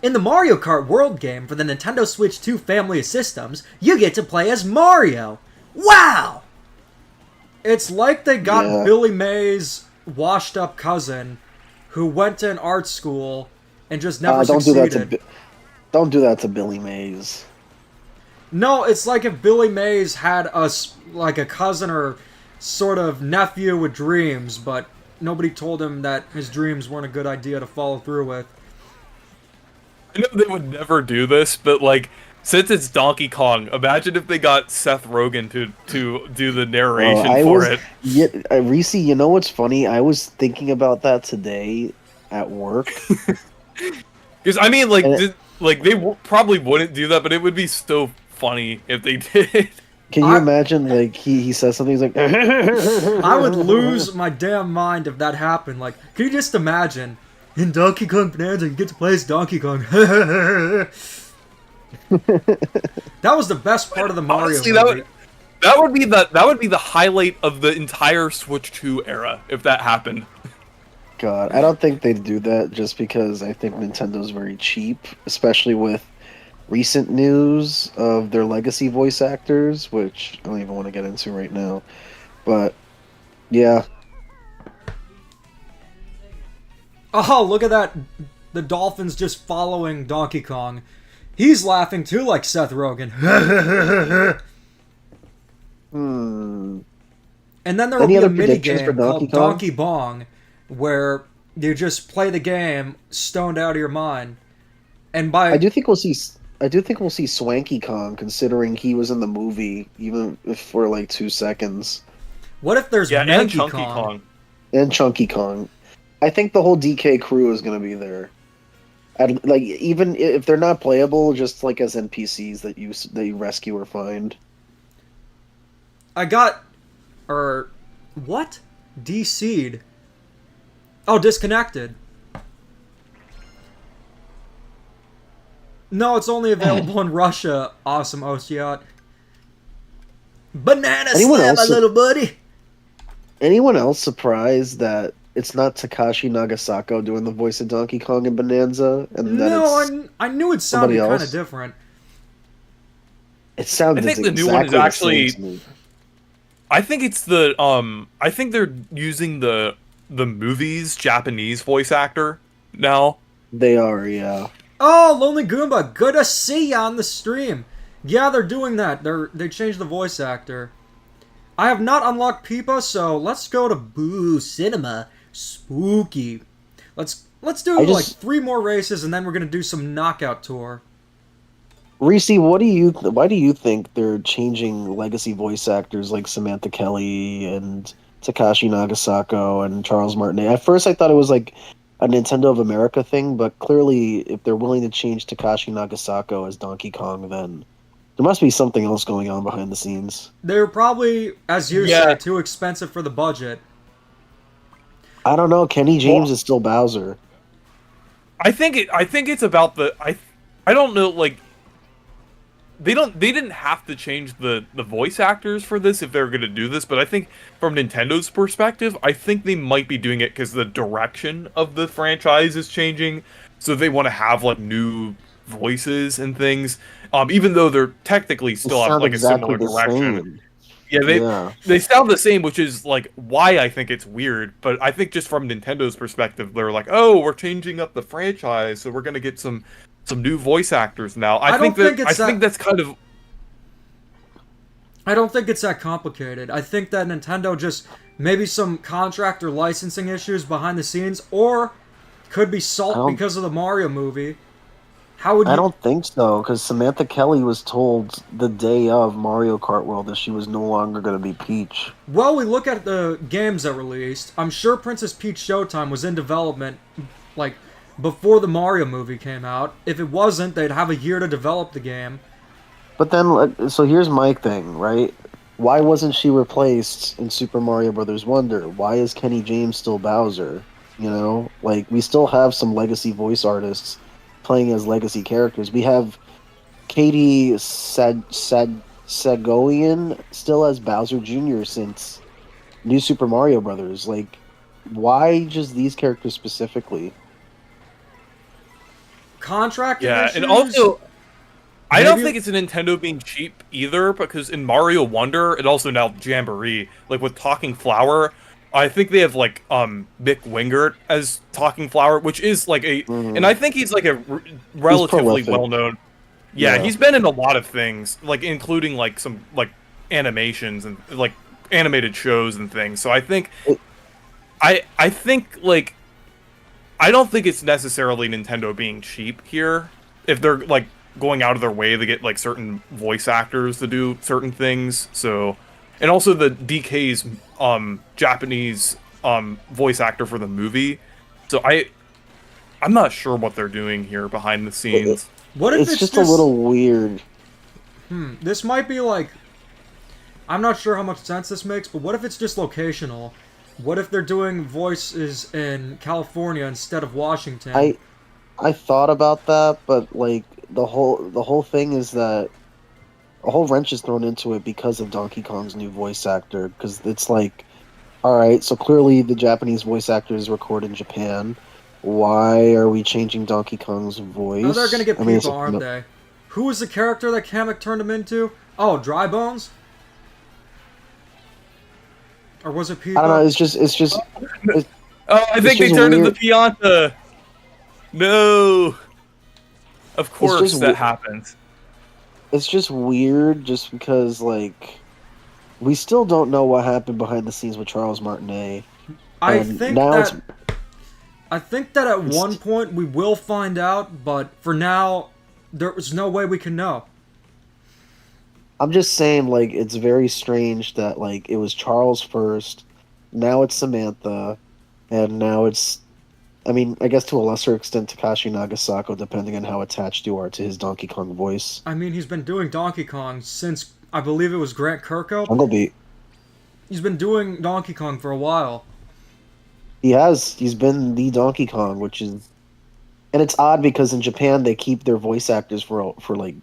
In the Mario Kart World game for the Nintendo Switch 2 family of systems, you get to play as Mario! Wow!" It's like they got Billy May's washed-up cousin who went to an art school and just never succeeded. Don't do that to Billy Mays. No, it's like if Billy Mays had a cousin or sort of nephew with dreams, but nobody told him that his dreams weren't a good idea to follow through with. I know they would never do this, but, like, since it's Donkey Kong, imagine if they got Seth Rogen to do the narration for it. Yeah, Reese, you know what's funny? I was thinking about that today at work. Because, I mean, like, they probably wouldn't do that, but it would be so funny if they did. Can you imagine, like, he says something, he's like... I would lose my damn mind if that happened. Like, can you just imagine, in Donkey Kong Bonanza, you get to play as Donkey Kong. That was the best part of the Mario movie. That would be the highlight of the entire Switch 2 era, if that happened. God, I don't think they'd do that just because I think Nintendo's very cheap, especially with recent news of their legacy voice actors, which I don't even want to get into right now. But, yeah. Oh, look at that. The dolphin's just following Donkey Kong. He's laughing too, like Seth Rogen. And then there will be a minigame called Donkey Bong, where you just play the game stoned out of your mind. And I do think we'll see Swanky Kong, considering he was in the movie, even if for like 2 seconds. What if there's and Chunky Kong? And Chunky Kong. I think the whole DK crew is going to be there. Like, even if they're not playable, just like as NPCs that you rescue or find. What? DC'd. Oh, disconnected. No, it's only available in Russia. Awesome, Oceot. Banana Anyone slam, my else? little buddy. Anyone else surprised that it's not Takashi Nagasako doing the voice of Donkey Kong and Bonanza, and that No, it's I knew it somebody sounded kind of else? different. It I sounded think the new one is exactly the same actually. to me. I think it's the I think they're using the movie's Japanese voice actor now. They are, yeah. Oh, Lonely Goomba, good to see ya on the stream. Yeah, they're doing that. They changed the voice actor. I have not unlocked Peepa, so let's go to Boo Cinema. Spooky. Let's do I like just 3 more races, and then we're gonna do some knockout tour. Reese, why do you think they're changing legacy voice actors like Samantha Kelly and Takashi Nagasako and Charles Martinet? At first, I thought it was like a Nintendo of America thing, but clearly, if they're willing to change Takashi Nagasako as Donkey Kong, then there must be something else going on behind the scenes. They're probably, as you Yeah. say, too expensive for the budget. I don't know. Kenny James Well, is still Bowser. I think it's about the I don't know, like they didn't have to change the voice actors for this if they were going to do this, but I think from Nintendo's perspective, I think they might be doing it because the direction of the franchise is changing, so they want to have like new voices and things, even though they're technically They still have sound like a exactly similar the direction. same. Yeah, Yeah. they sound the same, which is like why I think it's weird. But I think just from Nintendo's perspective, they're like, oh, we're changing up the franchise, so we're gonna get some new voice actors now. I think that's kind of. I don't think it's that complicated. I think that Nintendo just maybe some contract or licensing issues behind the scenes, or could be I salt don't because of the Mario movie. How would I you? don't think so, because Samantha Kelly was told the day of Mario Kart World that she was no longer going to be Peach. Well, we look at the games that released. I'm sure Princess Peach Showtime was in development, like before the Mario movie came out. If it wasn't, they'd have a year to develop the game. But then, so here's my thing, right? Why wasn't she replaced in Super Mario Brothers Wonder? Why is Kenny James still Bowser? You know, like we still have some legacy voice artists playing as legacy characters. We have Katie Sagoian still as Bowser Jr. since New Super Mario Brothers. Like, why just these characters specifically? Contract Yeah, issues. and also I don't Maybe- think it's a Nintendo being cheap either, because in Mario Wonder and also now Jamboree, like with Talking Flower, I think they have like Mick Wingert as Talking Flower, which is like and I think he's like a relatively prolific. well known. Yeah, Yeah. he's been in a lot of things, like including like some like animations and like animated shows and things. So I think It- I think like I don't think it's necessarily Nintendo being cheap here. If they're like going out of their way to get like certain voice actors to do certain things. So, and also the DK's Japanese voice actor for the movie. So I'm not sure what they're doing here behind the scenes. What if It's just a little weird. This might be like. I'm not sure how much sense this makes, but what if it's just locational? What if they're doing voices in California instead of Washington? I thought about that, but like the whole thing is that a whole wrench is thrown into it because of Donkey Kong's new voice actor. Because it's like, all right, so clearly the Japanese voice actor is recorded in Japan. Why are we changing Donkey Kong's voice? Oh, they're gonna get I mean, people, aren't they? Who was the character that Kamek turned him into? Oh, Dry Bones? Or was it people? I don't know. It's just Oh, I think they just turned into weird. Pianta. No. Of course just that we- happens. it's just weird, just because like we still don't know what happened behind the scenes with Charles Martinet. I and think now that at one point we will find out, but for now, there's no way we can know. I'm just saying, like, it's very strange that, like, it was Charles first, now it's Samantha, and now it's, I mean, I guess to a lesser extent Takashi Nagasako, depending on how attached you are to his Donkey Kong voice. I mean, he's been doing Donkey Kong since, I believe it was Grant Kirkhope. Jungle Beat. He's been doing Donkey Kong for a while. He has. He's been the Donkey Kong, which is, and it's odd because in Japan they keep their voice actors for like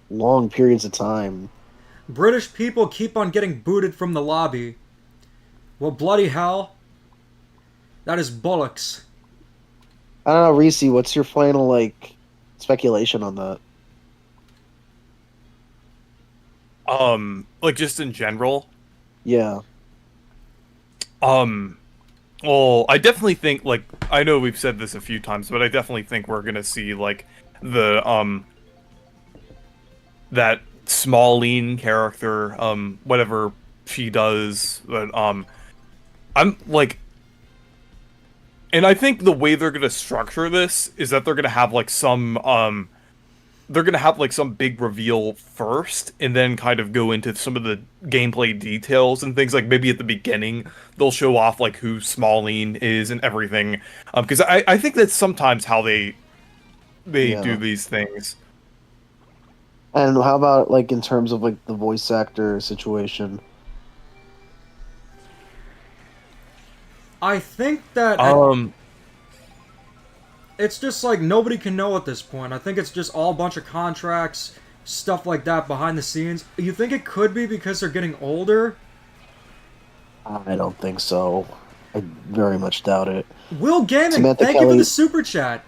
long periods of time. British people keep on getting booted from the lobby. Well, bloody hell. That is bollocks. I don't know, Reese. What's your final like speculation on that? Like just in general. Yeah, Um, well, I definitely think like I know we've said this a few times, but I definitely think we're gonna see like the that small lean character, whatever she does, but I'm like, and I think the way they're gonna structure this is that they're gonna have like some big reveal first, and then kind of go into some of the gameplay details and things. Like maybe at the beginning they'll show off like who Smalling is and everything. Because I think that's sometimes how they do yeah. these things. And how about like in terms of like the voice actor situation? I think that Um, it's just like nobody can know at this point. I think it's just all a bunch of contracts, stuff like that behind the scenes. You think it could be because they're getting older? I don't think so. I very much doubt it. Will Gaming, Samantha thank you for Kelly. the super chat.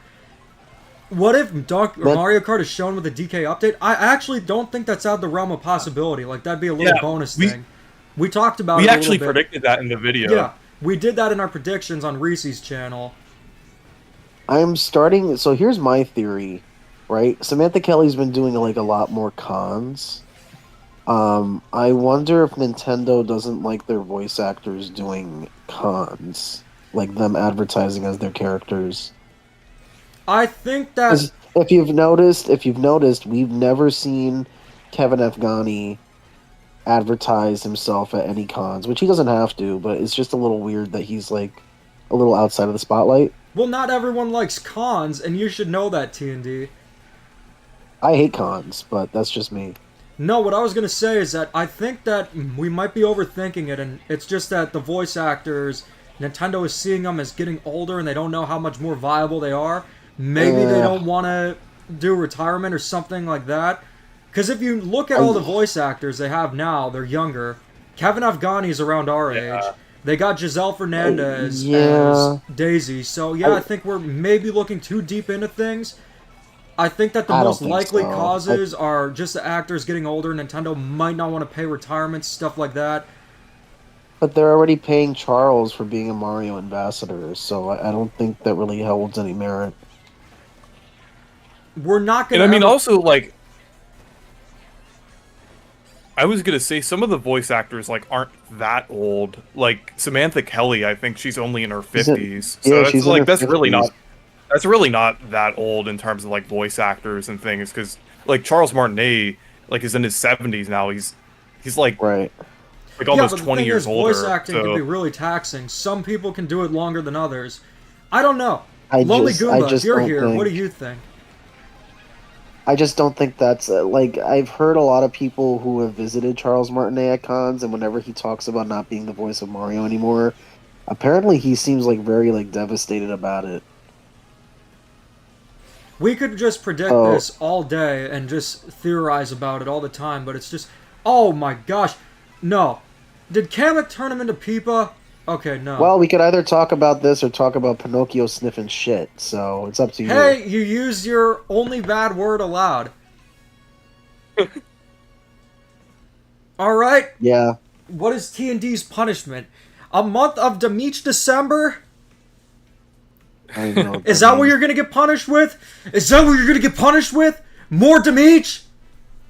What if Samantha, Mario Kart is shown with a DK update? I actually don't think that's out of the realm of possibility. Like that'd be a little yeah, bonus we thing. We talked about we it a actually little bit. predicted that in the video. Yeah, we did that in our predictions on Reese's channel. I'm starting. So here's my theory, right? Samantha Kelly's been doing like a lot more cons. I wonder if Nintendo doesn't like their voice actors doing cons, like them advertising as their characters. I think that 'Cause if you've noticed, we've never seen Kevin Afghani advertise himself at any cons, which he doesn't have to, but it's just a little weird that he's like a little outside of the spotlight. well, not everyone likes cons, and you should know that, T&D. I hate cons, but that's just me. No, what I was gonna say is that I think that we might be overthinking it, and it's just that the voice actors, Nintendo is seeing them as getting older, and they don't know how much more viable they are. Maybe they Uh, don't want to do retirement or something like that. Because if you look at all the voice actors they have now, they're younger. Kevin Afghani's around our age. Yeah. They got Giselle Fernandez yeah, as Daisy. So yeah, I think we're maybe looking too deep into things. I think that the I don't most think likely so. causes are just the actors getting older. Nintendo might not want to pay retirements, stuff like that. But they're already paying Charles for being a Mario ambassador, so I don't think that really holds any merit. We're not And gonna. I mean, ever... also like I was gonna say some of the voice actors like aren't that old. Like Samantha Kelly, I think she's only in her She's in, 50s. So yeah, that's she's in her like fifties. that's really not that old in terms of like voice actors and things. Because like Charles Martinet like is in his 70s now. He's Right. like Yeah, almost but the 20 thing is, years voice older. acting can be So really taxing. Some people can do it longer than others. I don't know. I Lonely just I Goomba, if just you're don't here, what do think you think? I just don't think that's like I've heard a lot of people who have visited Charles Martinet at cons, and whenever he talks about not being the voice of Mario anymore, apparently he seems like very like devastated about it. We could just predict Oh, this all day and just theorize about it all the time, but it's just, oh my gosh, no. Did Kamek turn him into Peepa? Okay, no. well, we could either talk about this or talk about Pinocchio sniffing shit, so it's up to you. Hey, you used your only bad word allowed. All right. Yeah, What is T&D's punishment? A month of Demeech December? I don't even know what Is that that what means. you're gonna get punished with? Is that what you're gonna get punished with? More Demeech?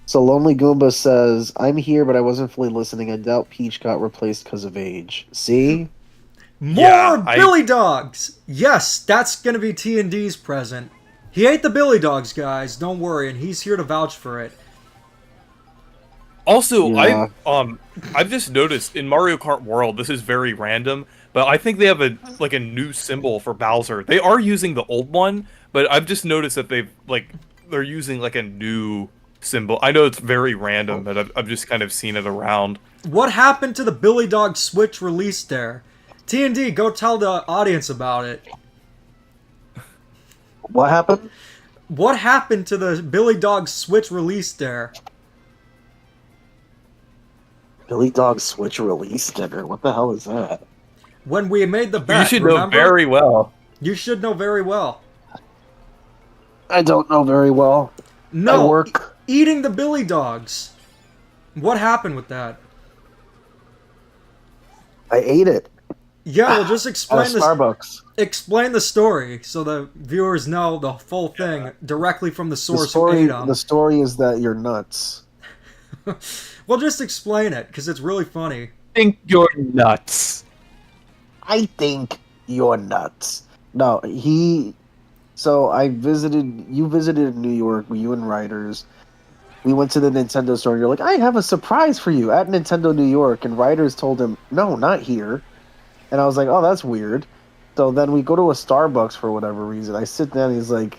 So Lonely Goomba says, "I'm here, but I wasn't fully listening. I doubt Peach got replaced because of age." See? More yeah, Billy Dogs! Yes, that's gonna be T&D's present. He ate the Billy Dogs, guys, don't worry, and he's here to vouch for it. also Yeah. I've just noticed in Mario Kart World, this is very random, but I think they have a new symbol for Bowser. They are using the old one, but I've just noticed that they're using like a new symbol. I know it's very random, but I've just kind of seen it around. What happened to the Billy Dog Switch release there? T&D, go tell the audience about it. What happened? What happened to the Billy Dog Switch release there? Billy Dog Switch release dinner. What the hell is that? When we made the bet, You should remember? know very well. You should know very well. I don't know very well. No, I work. eating the Billy Dogs. What happened with that? I ate it Yeah, well, just at a explain Starbucks. explain the story so the viewers know the full thing directly from the The source who ate story, 'em. the story is that you're nuts. Well, just explain it because it's really funny. Think you're nuts. I think you're nuts. No, he. So I visited. You visited New York. You and Writers. We went to the Nintendo store. And you're like, I have a surprise for you at Nintendo New York. And Writers told him, no, not here. And I was like, oh, that's weird. So then we go to a Starbucks for whatever reason. I sit down. He's like,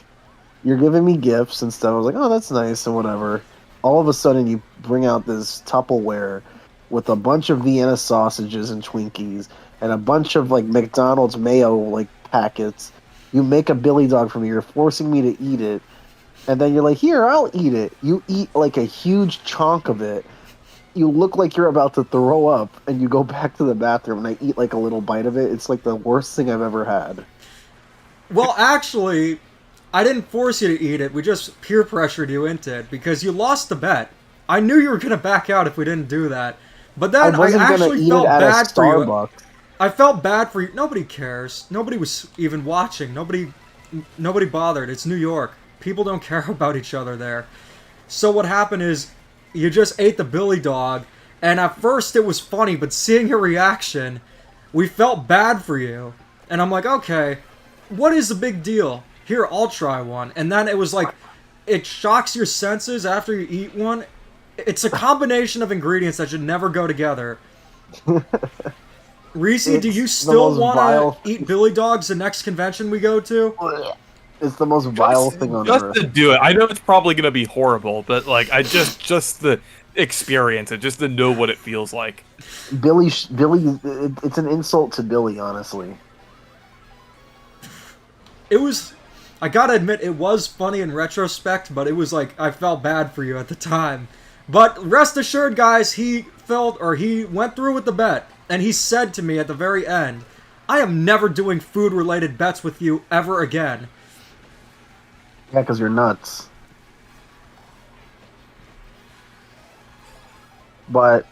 you're giving me gifts and stuff. I was like, oh, that's nice and whatever. All of a sudden, you bring out this Tupperware with a bunch of Vienna sausages and Twinkies and a bunch of like McDonald's mayo like packets. You make a Billy Dog for me. You're forcing me to eat it, and then you're like, "Here, I'll eat it." You eat like a huge chunk of it. You look like you're about to throw up, and you go back to the bathroom. And I eat like a little bite of it. It's like the worst thing I've ever had. Well, actually, I didn't force you to eat it. We just peer pressured you into it because you lost the bet. I knew you were going to back out if we didn't do that. But then I wasn't gonna actually eat felt it at bad a for you. Starbucks. I felt bad for you. Nobody cares. Nobody was even watching. Nobody bothered. It's New York. People don't care about each other there. So what happened is you just ate the Billy Dog, and at first it was funny, but seeing your reaction, we felt bad for you. And I'm like, okay, what is the big deal? Here, I'll try one. And then it was like, it shocks your senses after you eat one. It's a combination of ingredients that should never go together. Reese, do you It's the still most want vile- to eat Billy Dogs the next convention we go to? It's the most vile thing on Just earth. to do it. I know it's probably gonna be horrible, but like I just the experience it, just to know what it feels like. Billy, it's an insult to Billy, honestly. It was, I gotta admit, it was funny in retrospect, but it was like, I felt bad for you at the time. But rest assured, guys, he went through with the bet, and he said to me at the very end, I am never doing food-related bets with you ever again. Yeah, because you're nuts. But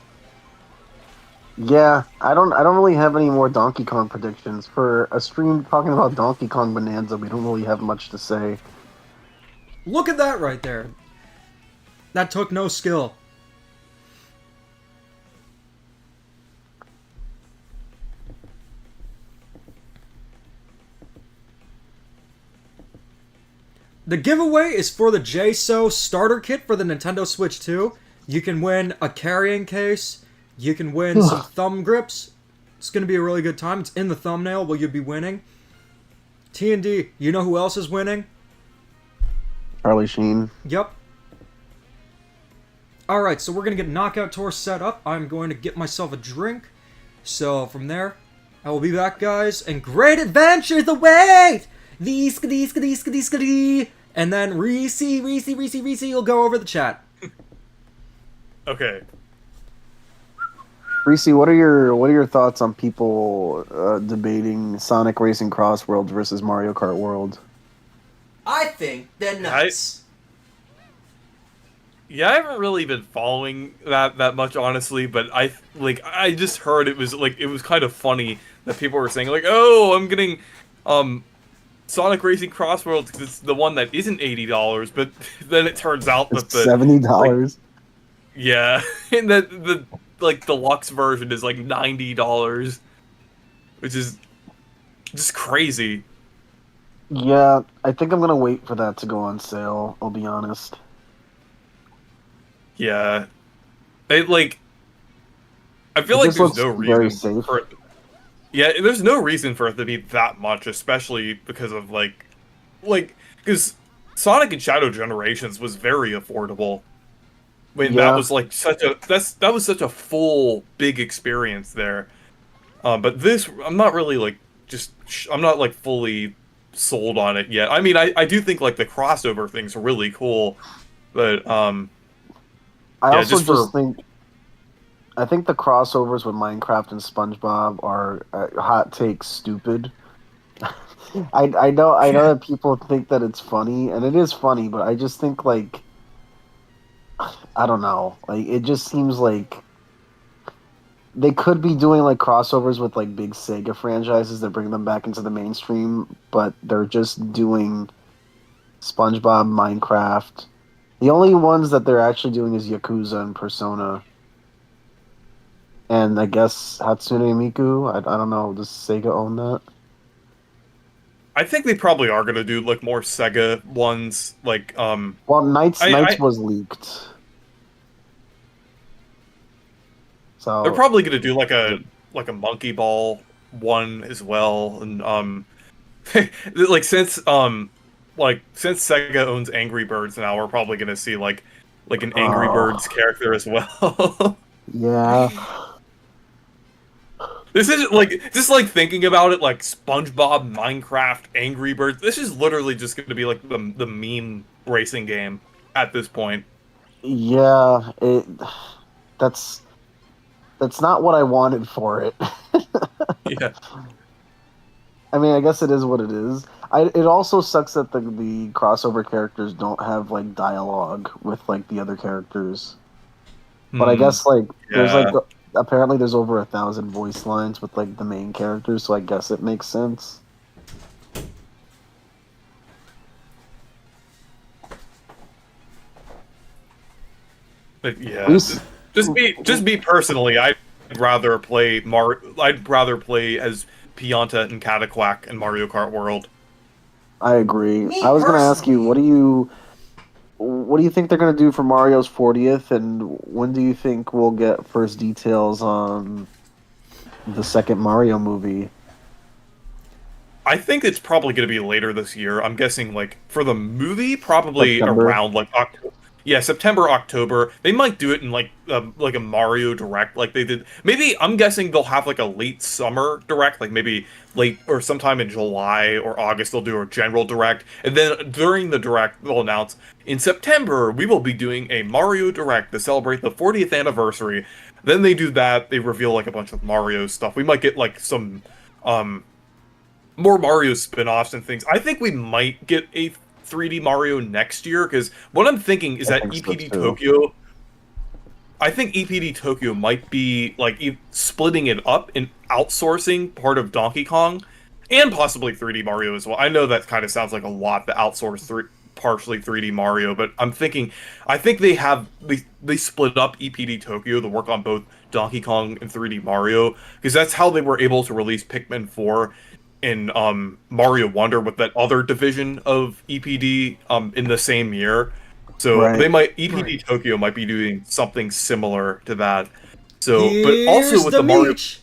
yeah, I don't really have any more Donkey Kong predictions for a stream talking about Donkey Kong Bonanza. We don't really have much to say. Look at that right there. That took no skill. The giveaway is for the JSO starter kit for the Nintendo Switch 2. You can win a carrying case. You can win some thumb grips. It's going to be a really good time. It's in the thumbnail what you'll be winning. T&D, you know who else is winning? Charlie Sheen. Yep. Alright, so we're going to get Knockout Tour set up. I'm going to get myself a drink. So from there, I will be back, guys. And great adventures await! And then Reese will go over the chat. Okay. Reese, what are your thoughts on people debating Sonic Racing Cross Worlds versus Mario Kart World? I think they're nuts. Yeah, I haven't really been following that much, honestly. But I just heard it was kind of funny that people were saying like, oh, I'm getting Sonic Racing Cross Worlds because it's the one that isn't $80, but then it turns out that It's $70. Like, yeah, and that the deluxe version is like $90, which is just crazy. Yeah, I think I'm gonna wait for that to go on sale. I'll be honest. Yeah, I feel It like just there's no looks very reason safe. for it. Yeah, there's no reason for it to be that much, especially because of because Sonic and Shadow Generations was very affordable. I mean, Yeah. that was like that was such a full big experience there. But this, I'm not really like I'm not like fully sold on it yet. I mean, I do think like the crossover thing's really cool, but I yeah, also just for just think I think the crossovers with Minecraft and SpongeBob are hot take stupid. I know that people think that it's funny, and it is funny, but I just think like I don't know, like it just seems like they could be doing like crossovers with like big Sega franchises that bring them back into the mainstream, but they're just doing SpongeBob, Minecraft. The only ones that they're actually doing is Yakuza and Persona, and I guess Hatsune Miku. I don't know. Does Sega own that? I think they probably are gonna do like more Sega ones. Like Well, Knights I was leaked, they're so probably gonna do like a Monkey Ball one as well, and like since Sega owns Angry Birds now, we're probably gonna see like an Angry Birds oh character as well. yeah, This is like just like thinking about it, like SpongeBob, Minecraft, Angry Birds. This is literally just going to be like the meme racing game at this point. yeah. That's that's not what I wanted for it. Yeah, I mean, I guess it is what it is. It also sucks that the crossover characters don't have like dialogue with like the other characters. But I hmm. guess like there's like Yeah, apparently there's over 1,000 voice lines with like the main characters, so I guess it makes sense. but At yeah. least, Just me personally, I'd rather play as Pianta and Cataquack in Mario Kart World. I agree. Me I was gonna ask you, personally, what do you think they're gonna do for Mario's 40th, and when do you think we'll get first details on the second Mario movie? I think it's probably going to be later this year. I'm guessing like for the movie, probably September. around like October. Yeah, September, October. They might do it in like a Mario Direct, like they did. Maybe I'm guessing they'll have like a late summer Direct, like maybe late or sometime in July or August. They'll do a general Direct, and then during the Direct, they'll announce in September we will be doing a Mario Direct to celebrate the 40th anniversary. Then they do that. They reveal like a bunch of Mario stuff. We might get like some um more Mario spin-offs and things. I think we might get a 3D Mario next year because what I'm thinking is I that think so EPD too. Tokyo. I think EPD Tokyo might be like splitting it up and outsourcing part of Donkey Kong, and possibly 3D Mario as well. I know that kind of sounds like a lot to outsource partially 3D Mario, but I think they split up EPD Tokyo to work on both Donkey Kong and 3D Mario because that's how they were able to release Pikmin 4 in Mario Wonder with that other division of EPD in the same year. So Right. they might EPD Right. Tokyo might be doing something similar to that. So, but also Here's with the the Mario, meat.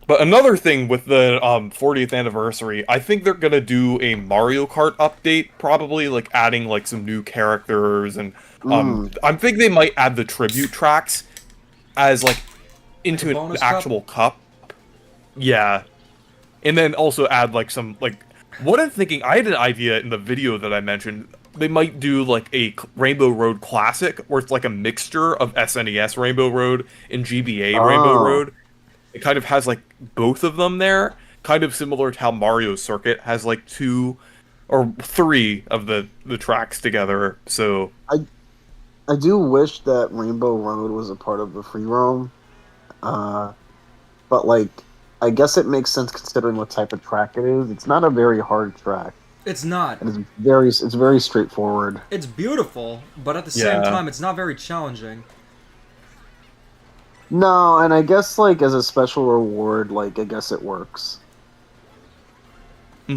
but another thing with the 40th anniversary, I think they're gonna do a Mario Kart update, probably like adding like some new characters and Mm. I think they might add the tribute tracks as like Like a into an bonus cup. actual cup. Yeah, and then also add like some like what I'm thinking. I had an idea in the video that I mentioned. They might do like a Rainbow Road Classic, where it's like a mixture of SNES Rainbow Road and GBA Rainbow Oh, Road. It kind of has like both of them there, kind of similar to how Mario Circuit has like two or three of the tracks together. So I I do wish that Rainbow Road was a part of the free roam. Uh, but like, I guess it makes sense considering what type of track it is. It's not a very hard track, It's not. and it's very straightforward. It's beautiful, but at the same yeah, time, it's not very challenging. No, and I guess like as a special reward, like I guess it works.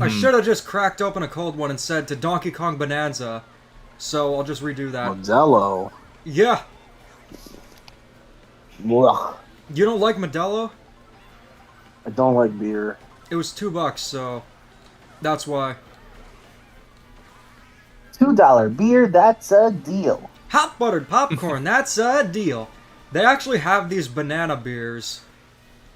I hmm, should have just cracked open a cold one and said to Donkey Kong Bonanza. So I'll just redo that. Modelo. Yeah, Ugh, you don't like Modelo? I don't like beer. It was $2, so that's why. $2 beer, that's a deal. Hot buttered popcorn, that's a deal. They actually have these banana beers.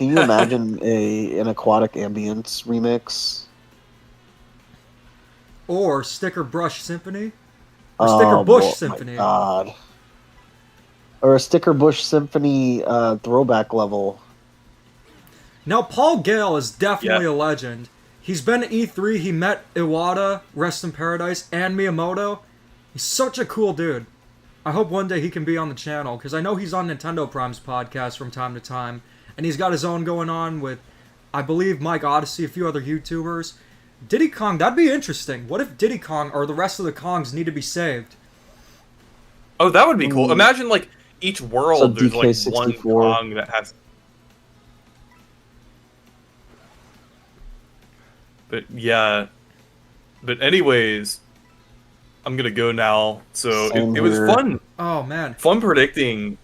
Can you imagine an aquatic ambience remix? Or Sticker Brush Symphony? Or Sticker Bush Symphony? My God. Or a Sticker Bush Symphony throwback level. Now, Paul Gale is definitely Yeah. a legend. He's been at E3, he met Iwata, Rest in Paradise, and Miyamoto. He's such a cool dude. I hope one day he can be on the channel, because I know he's on Nintendo Prime's podcast from time to time, and he's got his own going on with, I believe, Mike Odyssey, a few other YouTubers. Diddy Kong, that'd be interesting. What if Diddy Kong or the rest of the Kongs need to be saved? Oh, that would be cool. Imagine like each world So there's like one DK64. Kong that has. But yeah. But anyways, I'm gonna go now. So Same it was here. fun. Oh, man. Fun predicting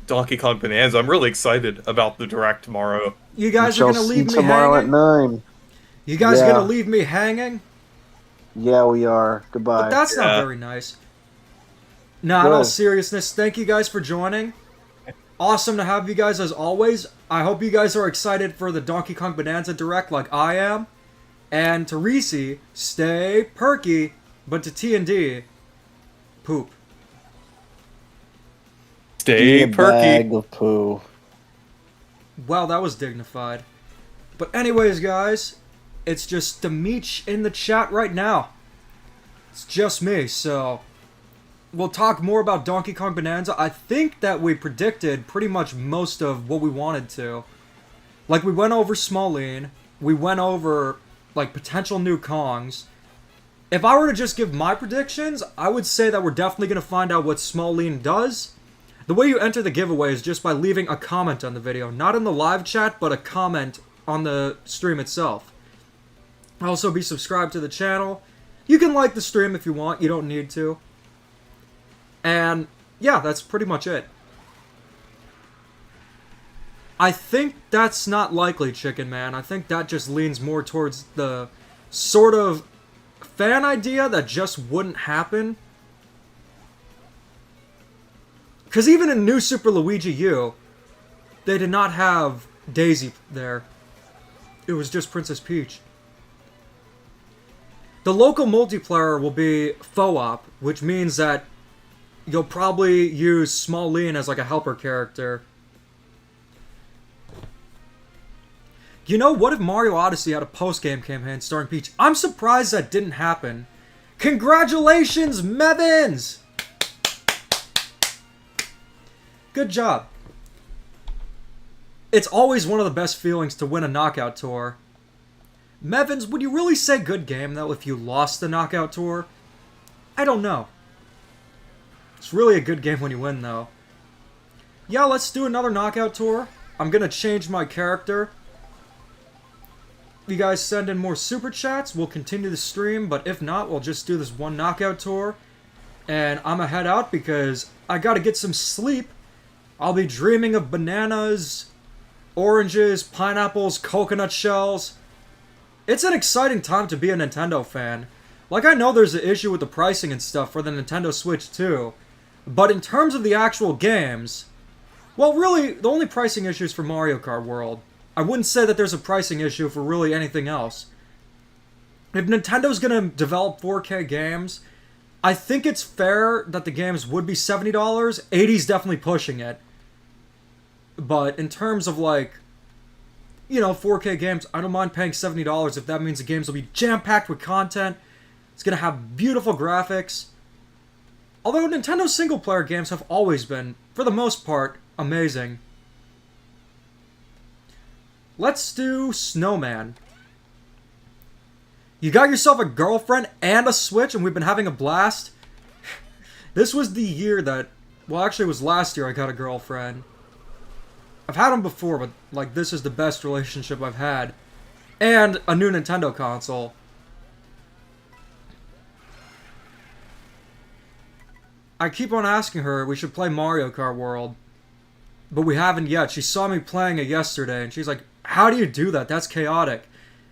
Donkey Kong Bonanza. I'm really excited about the direct tomorrow. You guys We are shall going to see leave me tomorrow hanging? at 9. You guys Yeah. going to leave me hanging? Yeah, we are. Goodbye. But that's not Yeah. very nice. Nah, in all Good. seriousness, thank you guys for joining. Awesome to have you guys as always. I hope you guys are excited for the Donkey Kong Bonanza Direct like I am. And to Reese, stay perky, but to T&D, poop. Stay Be a perky. bag of poo. Well, that was dignified. But anyways, guys, it's just Demeech in the chat right now. It's just me, so we'll talk more about Donkey Kong Bonanza. I think that we predicted pretty much most of what we wanted to. Like, we went over Smallene, we went over, like, potential new Kongs. If I were to just give my predictions, I would say that we're definitely going to find out what Smallene does. The way you enter the giveaway is just by leaving a comment on the video. Not in the live chat, but a comment on the stream itself. Also, be subscribed to the channel. You can like the stream if you want, you don't need to. And, yeah, that's pretty much it. I think that's not likely, Chicken Man. I think that just leans more towards the sort of fan idea that just wouldn't happen. Because even in New Super Luigi U, they did not have Daisy there. It was just Princess Peach. The local multiplayer will be FOOP, which means that you'll probably use Smallene as like a helper character. You know, what if Mario Odyssey had a post-game campaign starring Peach? I'm surprised that didn't happen. Congratulations, Mevins! Good job. It's always one of the best feelings to win a knockout tour. Mevins, would you really say good game, though, if you lost the knockout tour? I don't know. It's really a good game when you win, though. Yeah, let's do another knockout tour. I'm gonna change my character. If you guys send in more super chats, we'll continue the stream, but if not, we'll just do this one knockout tour. And I'm gonna head out because I gotta get some sleep. I'll be dreaming of bananas, oranges, pineapples, coconut shells. It's an exciting time to be a Nintendo fan. Like, I know there's an issue with the pricing and stuff for the Nintendo Switch too, but in terms of the actual games, well, really, the only pricing issue is for Mario Kart World. I wouldn't say that there's a pricing issue for really anything else. If Nintendo's gonna develop 4K games, I think it's fair that the games would be $70. $80's definitely pushing it. But in terms of, like, you know, 4K games, I don't mind paying $70 if that means the games will be jam-packed with content. It's gonna have beautiful graphics. Although Nintendo's single-player games have always been, for the most part, amazing. Let's do Snowman. You got yourself a girlfriend and a Switch and we've been having a blast? This was the year that... Well, actually it was last year I got a girlfriend. I've had them before, but, like, this is the best relationship I've had. And a new Nintendo console. I keep on asking her we should play Mario Kart World. But we haven't yet. She saw me playing it yesterday, and she's like, how do you do that? That's chaotic.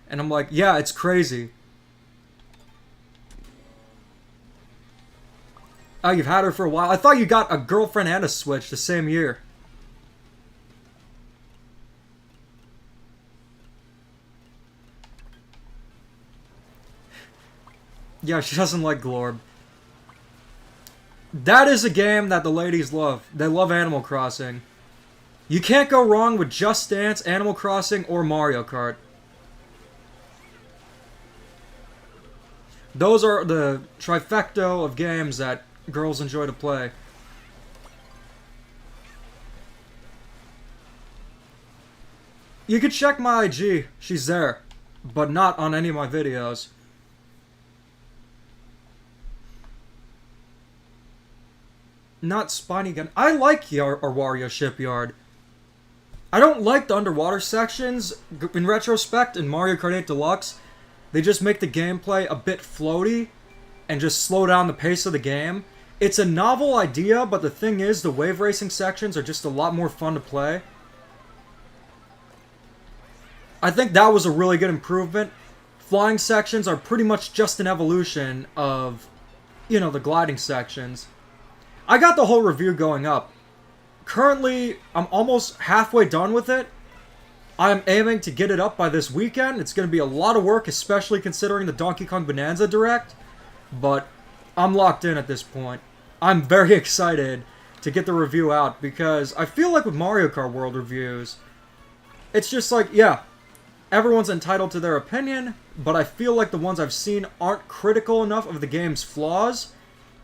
And I'm like, yeah, it's crazy. Oh, you've had her for a while? I thought you got a girlfriend and a Switch the same year. Yeah, she doesn't like Glorb. That is a game that the ladies love. They love Animal Crossing. You can't go wrong with Just Dance, Animal Crossing, or Mario Kart. Those are the trifecta of games that girls enjoy to play. You could check my IG. She's there. But not on any of my videos. Not Spiny Gun. I like Wario Shipyard. I don't like the underwater sections. In retrospect, in Mario Kart 8 Deluxe, they just make the gameplay a bit floaty and just slow down the pace of the game. It's a novel idea, but the thing is, the wave racing sections are just a lot more fun to play. I think that was a really good improvement. Flying sections are pretty much just an evolution of, you know, the gliding sections. I got the whole review going up. Currently, I'm almost halfway done with it. I'm aiming to get it up by this weekend. It's going to be a lot of work, especially considering the Donkey Kong Bonanza Direct. But I'm locked in at this point. I'm very excited to get the review out because I feel like with Mario Kart World reviews, it's just like, yeah, everyone's entitled to their opinion, but I feel like the ones I've seen aren't critical enough of the game's flaws.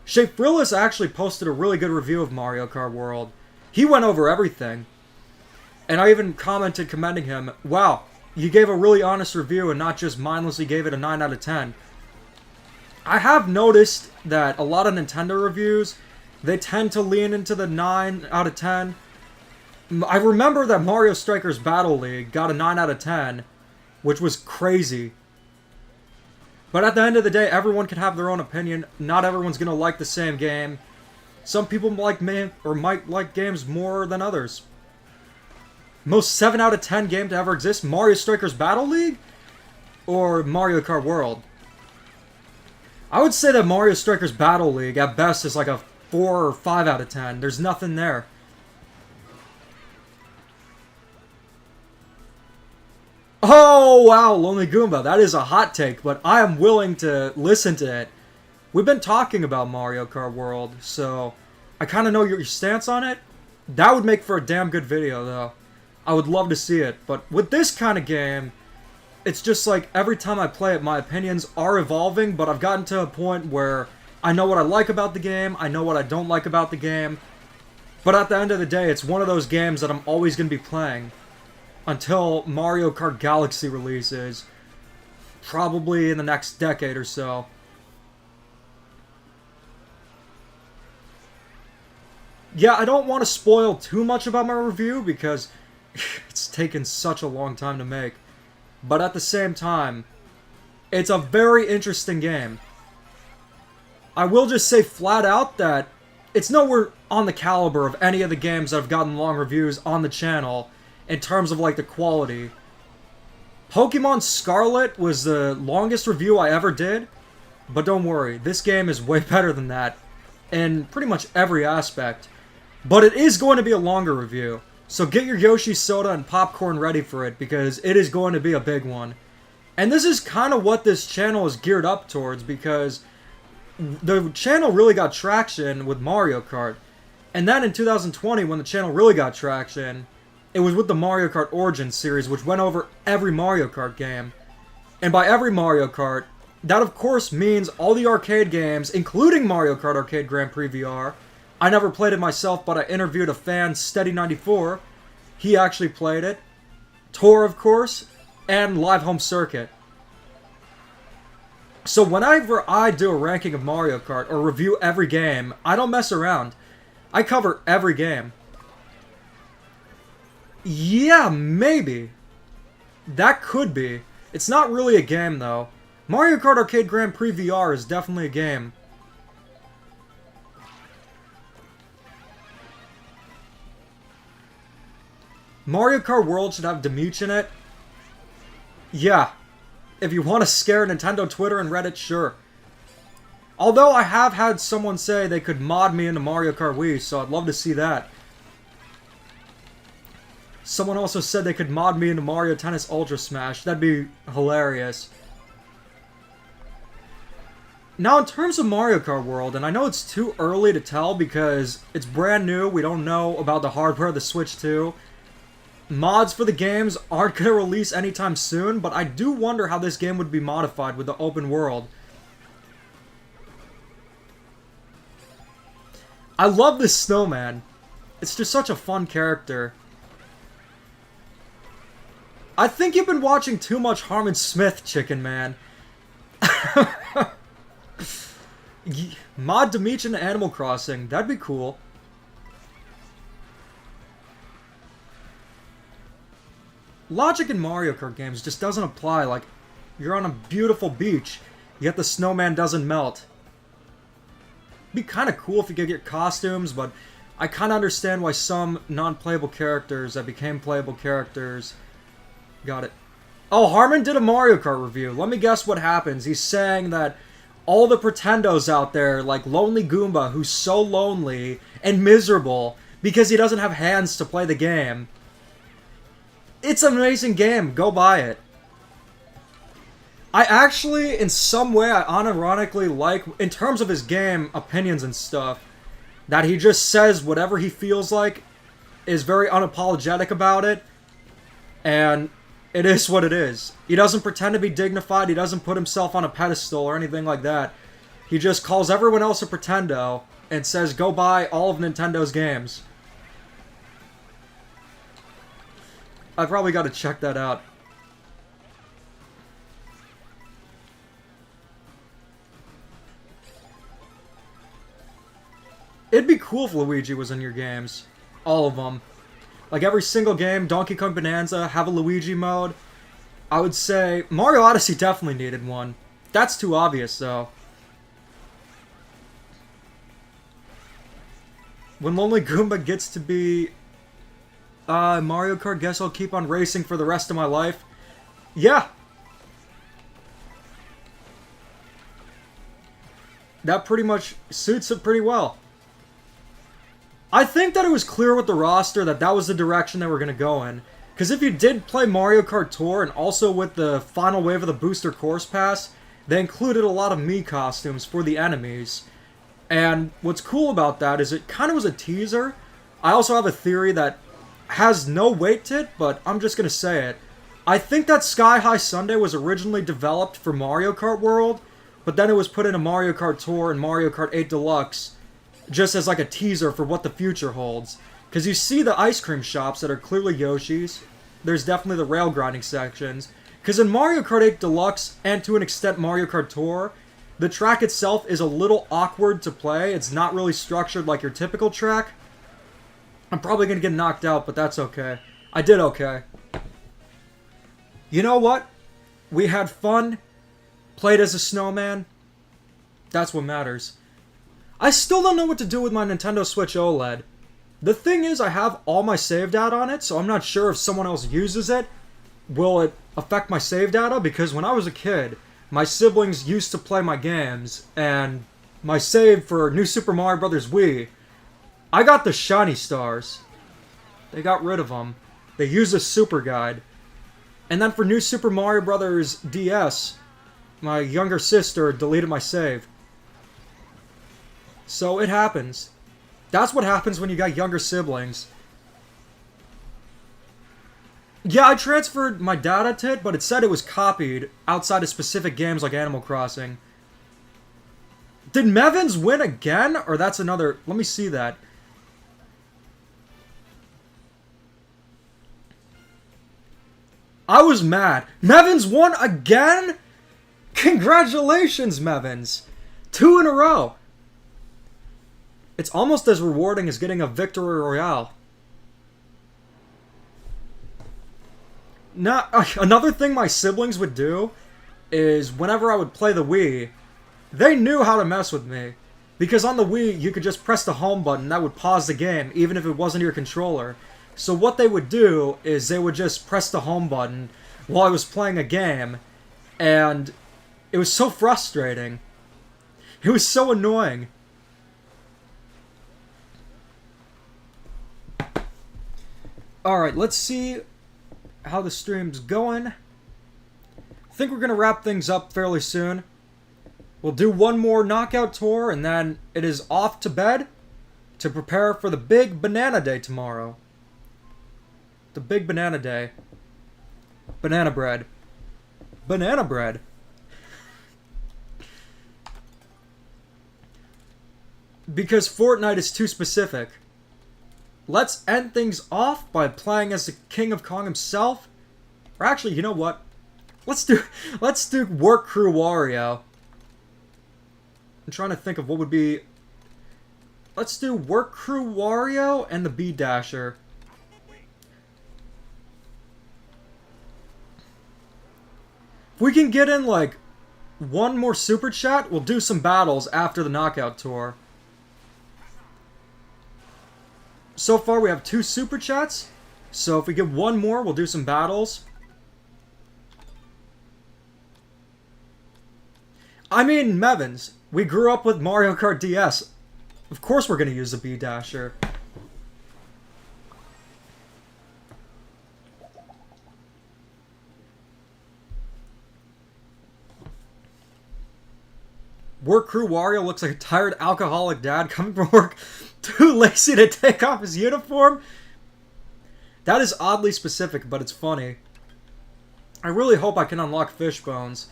Shapefrillis actually posted a really good review of Mario Kart World. He went over everything. And I even commented commending him, wow, you gave a really honest review and not just mindlessly gave it a 9 out of 10. I have noticed that a lot of Nintendo reviews, they tend to lean into the 9 out of 10. I remember that Mario Strikers Battle League got a 9 out of 10, which was crazy. But at the end of the day, everyone can have their own opinion. Not everyone's going to like the same game. Some people might like games more than others. Most 7 out of 10 game to ever exist, Mario Strikers Battle League? Or Mario Kart World? I would say that Mario Strikers Battle League, at best, is like a 4 or 5 out of 10. There's nothing there. Oh, wow, Lonely Goomba. That is a hot take, but I am willing to listen to it. We've been talking about Mario Kart World, so I kind of know your stance on it. That would make for a damn good video, though. I would love to see it, but with this kind of game, it's just like every time I play it, my opinions are evolving, but I've gotten to a point where I know what I like about the game, I know what I don't like about the game, but at the end of the day, it's one of those games that I'm always going to be playing until Mario Kart Galaxy releases, probably in the next decade or so. Yeah, I don't want to spoil too much about my review because it's taken such a long time to make. But at the same time, it's a very interesting game. I will just say flat out that it's nowhere on the caliber of any of the games that have gotten long reviews on the channel in terms of like the quality. Pokemon Scarlet was the longest review I ever did, but don't worry, this game is way better than that in pretty much every aspect. But it is going to be a longer review, so get your Yoshi soda and popcorn ready for it because it is going to be a big one. And this is kind of what this channel is geared up towards because the channel really got traction with Mario Kart. And then in 2020, when the channel really got traction, it was with the Mario Kart Origins series, which went over every Mario Kart game. And by every Mario Kart, that of course means all the arcade games, including Mario Kart Arcade Grand Prix VR. I never played it myself, but I interviewed a fan, Steady94. He actually played it. Tour, of course, and Live Home Circuit. So whenever I do a ranking of Mario Kart or review every game, I don't mess around. I cover every game. Yeah, maybe. That could be. It's not really a game, though. Mario Kart Arcade Grand Prix VR is definitely a game. Mario Kart World should have Demuch in it. Yeah. If you want to scare Nintendo Twitter and Reddit, sure. Although I have had someone say they could mod me into Mario Kart Wii, so I'd love to see that. Someone also said they could mod me into Mario Tennis Ultra Smash. That'd be hilarious. Now, in terms of Mario Kart World, and I know it's too early to tell because it's brand new, we don't know about the hardware of the Switch 2. Mods for the games aren't going to release anytime soon, but I do wonder how this game would be modified with the open world. I love this snowman. It's just such a fun character. I think you've been watching too much Harmon Smith, Chicken Man. Mod Dimitri into Animal Crossing. That'd be cool. Logic in Mario Kart games just doesn't apply. Like, you're on a beautiful beach, yet the snowman doesn't melt. It'd be kind of cool if you could get costumes, but I kind of understand why some non-playable characters that became playable characters... Got it. Oh, Harmon did a Mario Kart review. Let me guess what happens. He's saying that all the pretendos out there, like Lonely Goomba, who's so lonely and miserable because he doesn't have hands to play the game. It's an amazing game. Go buy it. I actually, in some way, I unironically like, in terms of his game opinions and stuff, that he just says whatever he feels like, is very unapologetic about it, and it is what it is. He doesn't pretend to be dignified, he doesn't put himself on a pedestal or anything like that. He just calls everyone else a pretendo, and says go buy all of Nintendo's games. I probably gotta check that out. It'd be cool if Luigi was in your games. All of them. Like every single game, Donkey Kong Bananza, have a Luigi mode. I would say Mario Odyssey definitely needed one. That's too obvious, though. When Lonely Goomba gets to be... Mario Kart, guess I'll keep on racing for the rest of my life. Yeah! That pretty much suits it pretty well. I think that it was clear with the roster that that was the direction they were going to go in. Because if you did play Mario Kart Tour, and also with the final wave of the Booster Course Pass, they included a lot of Mii costumes for the enemies. And what's cool about that is it kind of was a teaser. I also have a theory that has no weight to it, but I'm just going to say it. I think that Sky High Sundae was originally developed for Mario Kart World, but then it was put into Mario Kart Tour and Mario Kart 8 Deluxe, just as like a teaser for what the future holds. Because you see the ice cream shops that are clearly Yoshi's. There's definitely the rail grinding sections. Because in Mario Kart 8 Deluxe, and to an extent Mario Kart Tour, the track itself is a little awkward to play. It's not really structured like your typical track. I'm probably going to get knocked out, but that's okay. I did okay. You know what? We had fun. Played as a snowman. That's what matters. I still don't know what to do with my Nintendo Switch OLED. The thing is, I have all my save data on it, so I'm not sure if someone else uses it. Will it affect my save data? Because when I was a kid, my siblings used to play my games, and my save for New Super Mario Bros. Wii, I got the shiny stars. They got rid of them. They used a super guide. And then for New Super Mario Bros. DS, my younger sister deleted my save. So it happens. That's what happens when you got younger siblings. Yeah, I transferred my data to it, but it said it was copied outside of specific games like Animal Crossing. Did Mevins win again? Or that's another... Let me see that. I was mad. Mevins won again? Congratulations, Mevins. 2 in a row. It's almost as rewarding as getting a Victory Royale. Now, another thing my siblings would do is whenever I would play the Wii, they knew how to mess with me. Because on the Wii, you could just press the home button, that would pause the game, even if it wasn't your controller. So what they would do is they would just press the home button while I was playing a game, and it was so frustrating. It was so annoying. Alright, let's see how the stream's going. I think we're going to wrap things up fairly soon. We'll do one more knockout tour, and then it is off to bed to prepare for the big banana day tomorrow. The big banana day. Banana bread. Banana bread. Because Fortnite is too specific. Let's end things off by playing as the King of Kong himself. Or actually, you know what? Let's do Work Crew Wario. I'm trying to think of what would be... Let's do Work Crew Wario and the Bee Dasher. If we can get in, like, one more Super Chat, we'll do some battles after the Knockout Tour. So far, we have 2 Super Chats. So if we get one more, we'll do some battles. I mean, Mevins, we grew up with Mario Kart DS. Of course we're going to use the Bee Dasher. Work Crew Wario looks like a tired alcoholic dad coming from work, too lazy to take off his uniform. That is oddly specific, but it's funny. I really hope I can unlock Fishbones.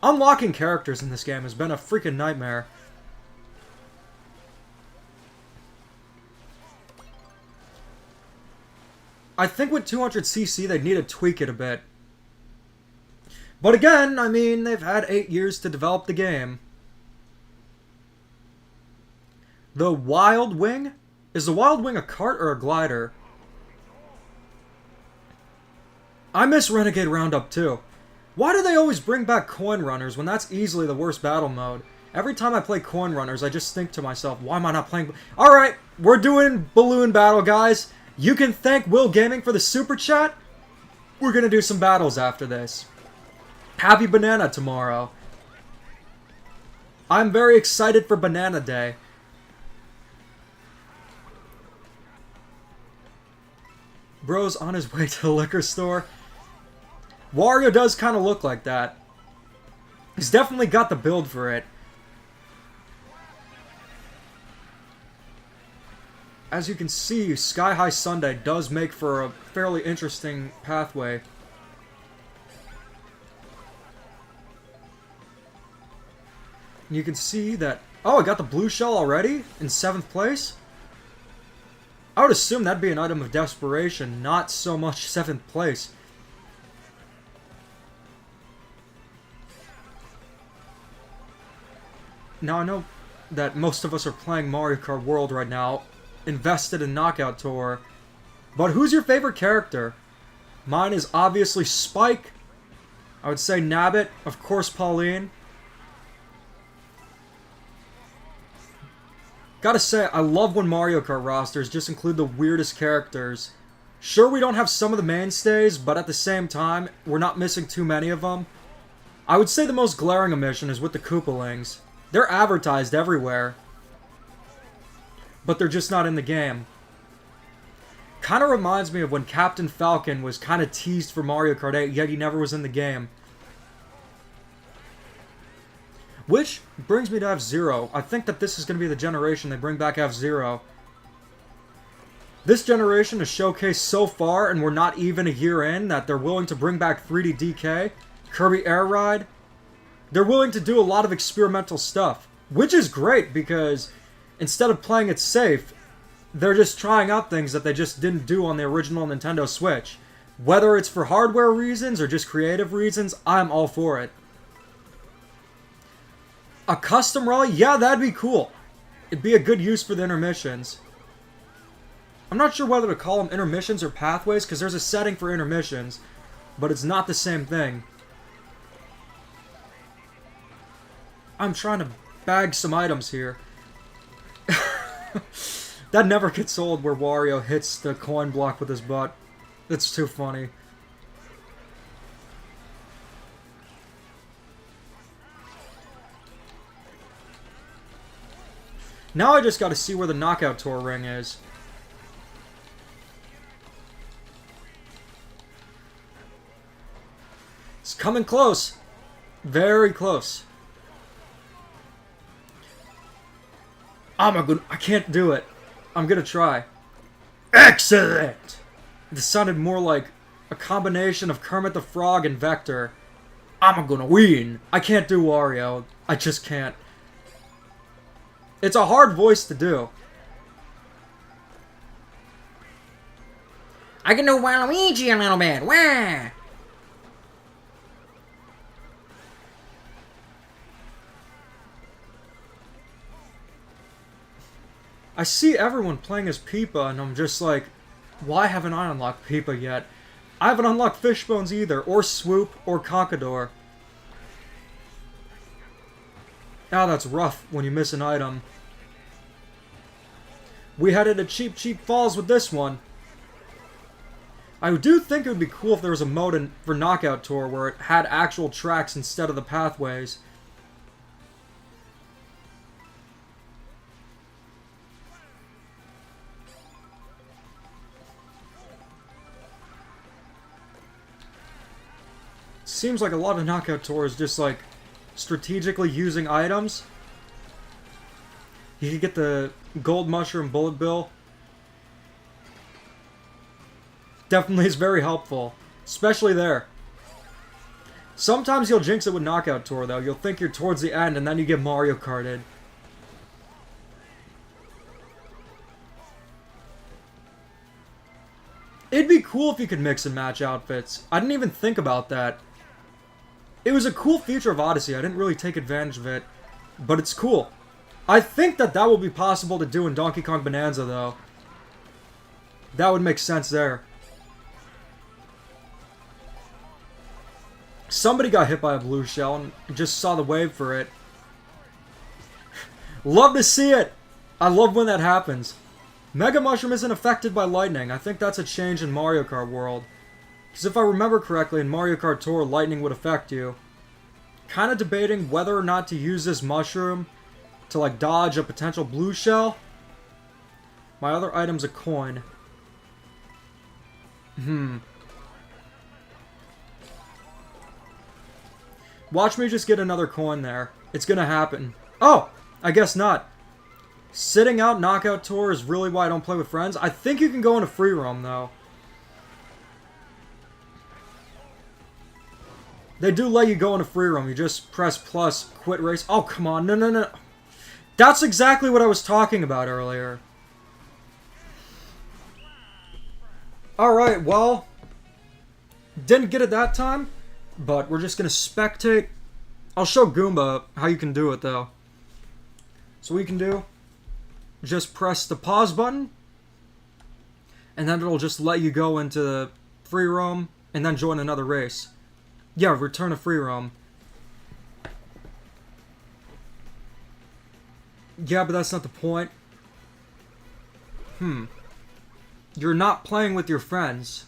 Unlocking characters in this game has been a freaking nightmare. I think with 200cc they need to tweak it a bit. But again, I mean, they've had 8 years to develop the game. The Wild Wing? Is the Wild Wing a kart or a glider? I miss Renegade Roundup too. Why do they always bring back Coin Runners when that's easily the worst battle mode? Every time I play Coin Runners, I just think to myself, why am I not playing... Alright, we're doing Balloon Battle, guys. You can thank Will Gaming for the Super Chat. We're gonna do some battles after this. Happy Banana tomorrow. I'm very excited for Banana Day. Bro's on his way to the liquor store. Wario does kind of look like that. He's definitely got the build for it. As you can see, Sky High Sunday does make for a fairly interesting pathway. You can see that... Oh, I got the blue shell already? In 7th place? I would assume that'd be an item of desperation, not so much 7th place. Now I know that most of us are playing Mario Kart World right now, invested in Knockout Tour, but who's your favorite character? Mine is obviously Spike. I would say Nabbit, of course Pauline. Gotta say, I love when Mario Kart rosters just include the weirdest characters. Sure, we don't have some of the mainstays, but at the same time, we're not missing too many of them. I would say the most glaring omission is with the Koopalings. They're advertised everywhere, but they're just not in the game. Kinda reminds me of when Captain Falcon was kinda teased for Mario Kart 8, yet he never was in the game. Which brings me to F-Zero. I think that this is going to be the generation they bring back F-Zero. This generation is showcased so far, and we're not even a year in, that they're willing to bring back 3D DK, Kirby Air Ride. They're willing to do a lot of experimental stuff, which is great because instead of playing it safe, they're just trying out things that they just didn't do on the original Nintendo Switch. Whether it's for hardware reasons or just creative reasons, I'm all for it. A custom rally? Yeah, that'd be cool. It'd be a good use for the intermissions. I'm not sure whether to call them intermissions or pathways, because there's a setting for intermissions, but it's not the same thing. I'm trying to bag some items here. That never gets old where Wario hits the coin block with his butt. It's too funny. Now I just gotta see where the Knockout Tour ring is. It's coming close. Very close. I can't do it. I'm gonna try. Excellent! This sounded more like a combination of Kermit the Frog and Vector. I'm gonna win. I can't do Wario. I just can't. It's a hard voice to do. I can do Waluigi a little bit. Wah! I see everyone playing as Peepa, and I'm just like, why haven't I unlocked Peepa yet? I haven't unlocked Fishbones either, or Swoop, or Conquador. Ah, that's rough when you miss an item. We headed to Cheap Falls with this one. I do think it would be cool if there was a mode for Knockout Tour where it had actual tracks instead of the pathways. Seems like a lot of Knockout Tour is just like strategically using items. You could get the Gold Mushroom Bullet Bill. Definitely is very helpful, especially there. Sometimes you'll jinx it with Knockout Tour though. You'll think you're towards the end and then you get Mario Karted. It'd be cool if you could mix and match outfits. I didn't even think about that. It was a cool feature of Odyssey. I didn't really take advantage of it, but it's cool. I think that will be possible to do in Donkey Kong Bonanza, though. That would make sense there. Somebody got hit by a blue shell and just saw the wave for it. Love to see it! I love when that happens. Mega Mushroom isn't affected by lightning. I think that's a change in Mario Kart World. Because if I remember correctly, in Mario Kart Tour, lightning would affect you. Kind of debating whether or not to use this mushroom to, like, dodge a potential blue shell. My other item's a coin. Watch me just get another coin there. It's gonna happen. Oh! I guess not. Sitting out Knockout Tour is really why I don't play with friends. I think you can go into free roam, though. They do let you go into free roam. You just press plus, quit race. Oh, come on. No. That's exactly what I was talking about earlier. Alright, well. Didn't get it that time. But we're just going to spectate. I'll show Goomba how you can do it, though. So what you can do, just press the pause button. And then it'll just let you go into the free roam. And then join another race. Yeah, return to free roam. Yeah, but that's not the point. You're not playing with your friends.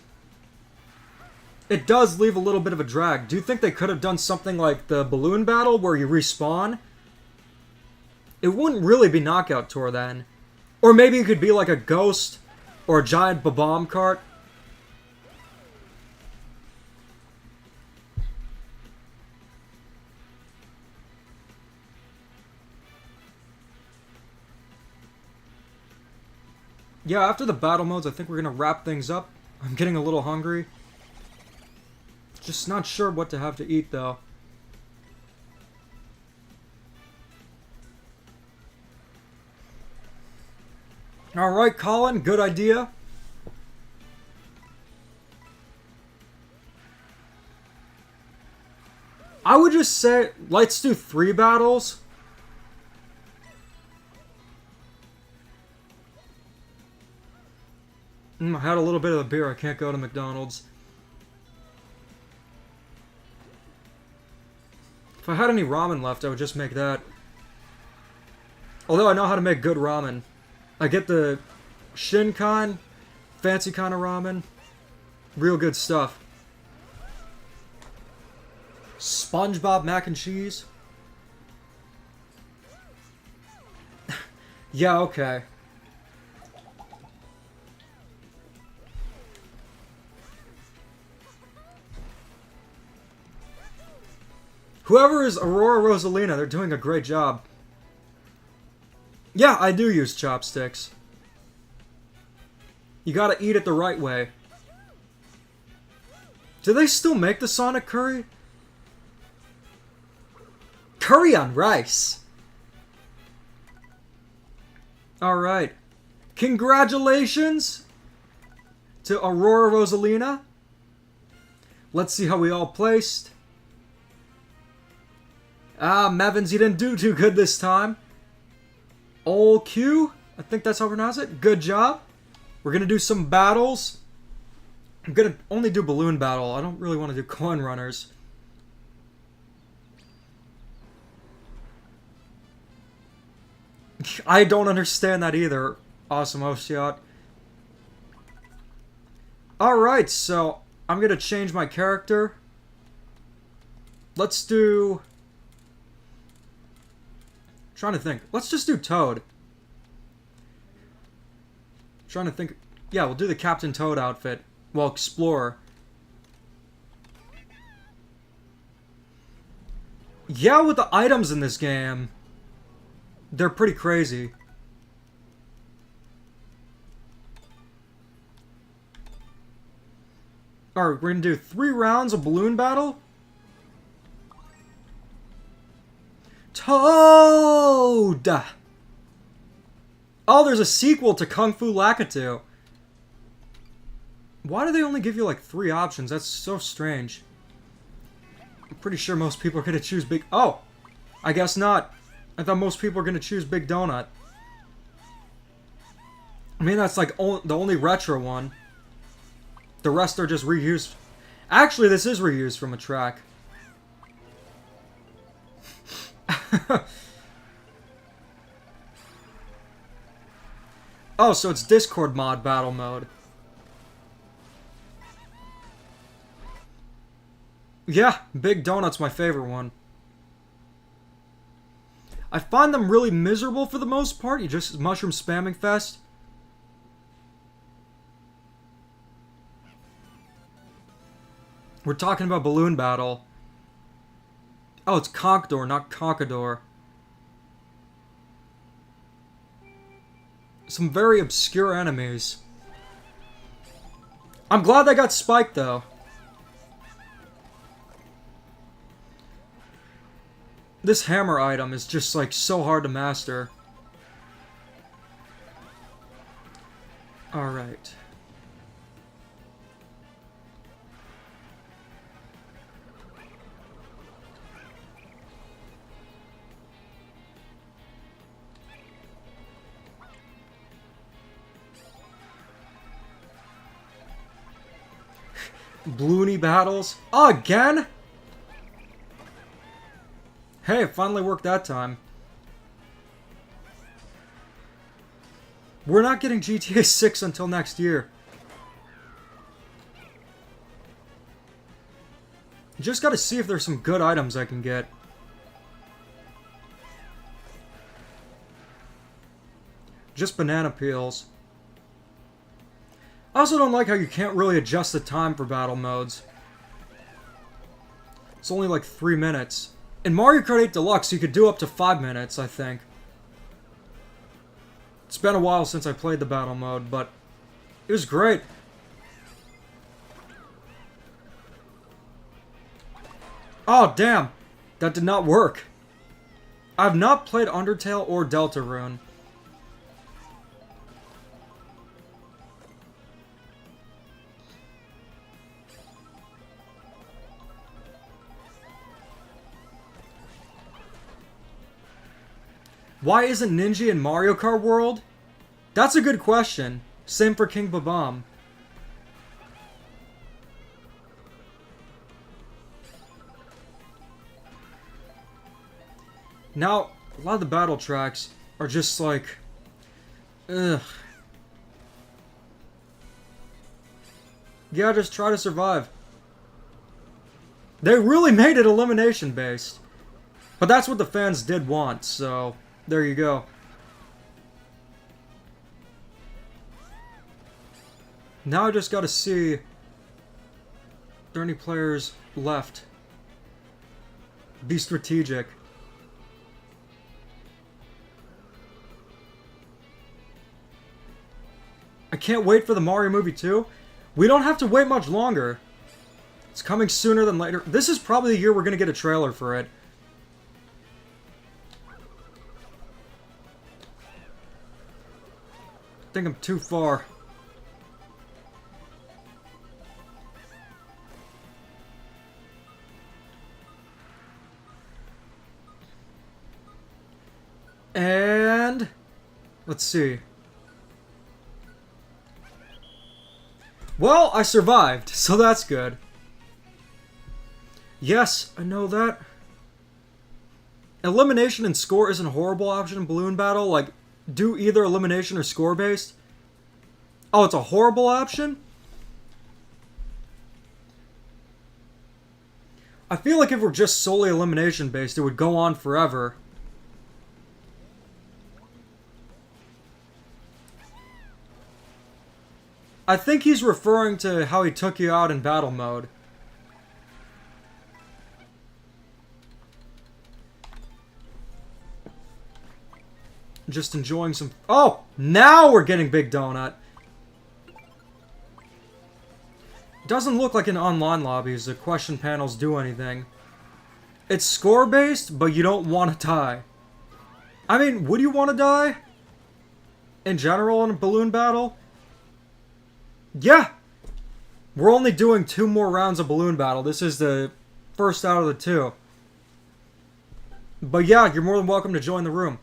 It does leave a little bit of a drag. Do you think they could have done something like the balloon battle where you respawn? It wouldn't really be Knockout Tour then. Or maybe it could be like a ghost or a giant Bomb cart. Yeah, after the battle modes, I think we're gonna wrap things up. I'm getting a little hungry. Just not sure what to have to eat, though. Alright, Colin, good idea. I would just say, let's do 3 battles. I had a little bit of the beer. I can't go to McDonald's. If I had any ramen left, I would just make that. Although I know how to make good ramen. I get the Shinkan, fancy kind of ramen. Real good stuff. SpongeBob mac and cheese. Yeah, okay. Whoever is Aurora Rosalina, they're doing a great job. Yeah, I do use chopsticks. You gotta eat it the right way. Do they still make the Sonic curry? Curry on rice! Alright. Congratulations to Aurora Rosalina. Let's see how we all placed. Ah, Mevins, you didn't do too good this time. Ol Q, I think that's how I pronounce it. Good job. We're gonna do some battles. I'm gonna only do balloon battle. I don't really want to do coin runners. I don't understand that either. Awesome Oceot. Alright, so I'm gonna change my character. Let's do... trying to think. Let's just do Toad. Trying to think. Yeah, we'll do the Captain Toad outfit. Well, Explorer. Yeah, with the items in this game, they're pretty crazy. Alright, we're gonna do 3 rounds of balloon battle. Toad! Oh, there's a sequel to Kung Fu Lakitu. Why do they only give you like 3 options? That's so strange. I'm pretty sure most people are gonna choose Big... Oh! I guess not. I thought most people are gonna choose Big Donut. I mean, that's like the only retro one. The rest are just reused. Actually, this is reused from a track. Oh, so it's Discord mod battle mode. Yeah, Big Donut's my favorite one. I find them really miserable for the most part. You just mushroom spamming fest. We're talking about balloon battle. Oh, it's Conkdor, not Conkador. Some very obscure enemies. I'm glad they got spiked, though. This hammer item is just, like, so hard to master. Alright. Bloony battles. Oh, again? Hey, it finally worked that time. We're not getting GTA 6 until next year. Just gotta see if there's some good items I can get. Just banana peels. I also don't like how you can't really adjust the time for battle modes. It's only like 3 minutes. In Mario Kart 8 Deluxe, you could do up to 5 minutes, I think. It's been a while since I played the battle mode, but it was great. Oh, damn! That did not work. I've not played Undertale or Deltarune. Why isn't Ninja in Mario Kart World? That's a good question. Same for King Babam. Now, a lot of the battle tracks are just like... ugh. Yeah, just try to survive. They really made it elimination based. But that's what the fans did want, so... there you go. Now I just gotta see if there are any players left. Be strategic. I can't wait for the Mario movie too. We don't have to wait much longer. It's coming sooner than later. This is probably the year we're gonna get a trailer for it. I think I'm too far. And let's see. Well, I survived, so that's good. Yes, I know that. Elimination and score isn't a horrible option in Balloon Battle. Like, do either elimination or score based. Oh, it's a horrible option? I feel like if we're just solely elimination based, it would go on forever. I think he's referring to how he took you out in battle mode. Just enjoying some... Oh! Now we're getting Big Donut! Doesn't look like in online lobbies the question panels do anything. It's score-based, but you don't want to die. I mean, would you want to die? In general in a balloon battle? Yeah! We're only doing 2 more rounds of balloon battle. This is the first out of the 2. But yeah, you're more than welcome to join the room.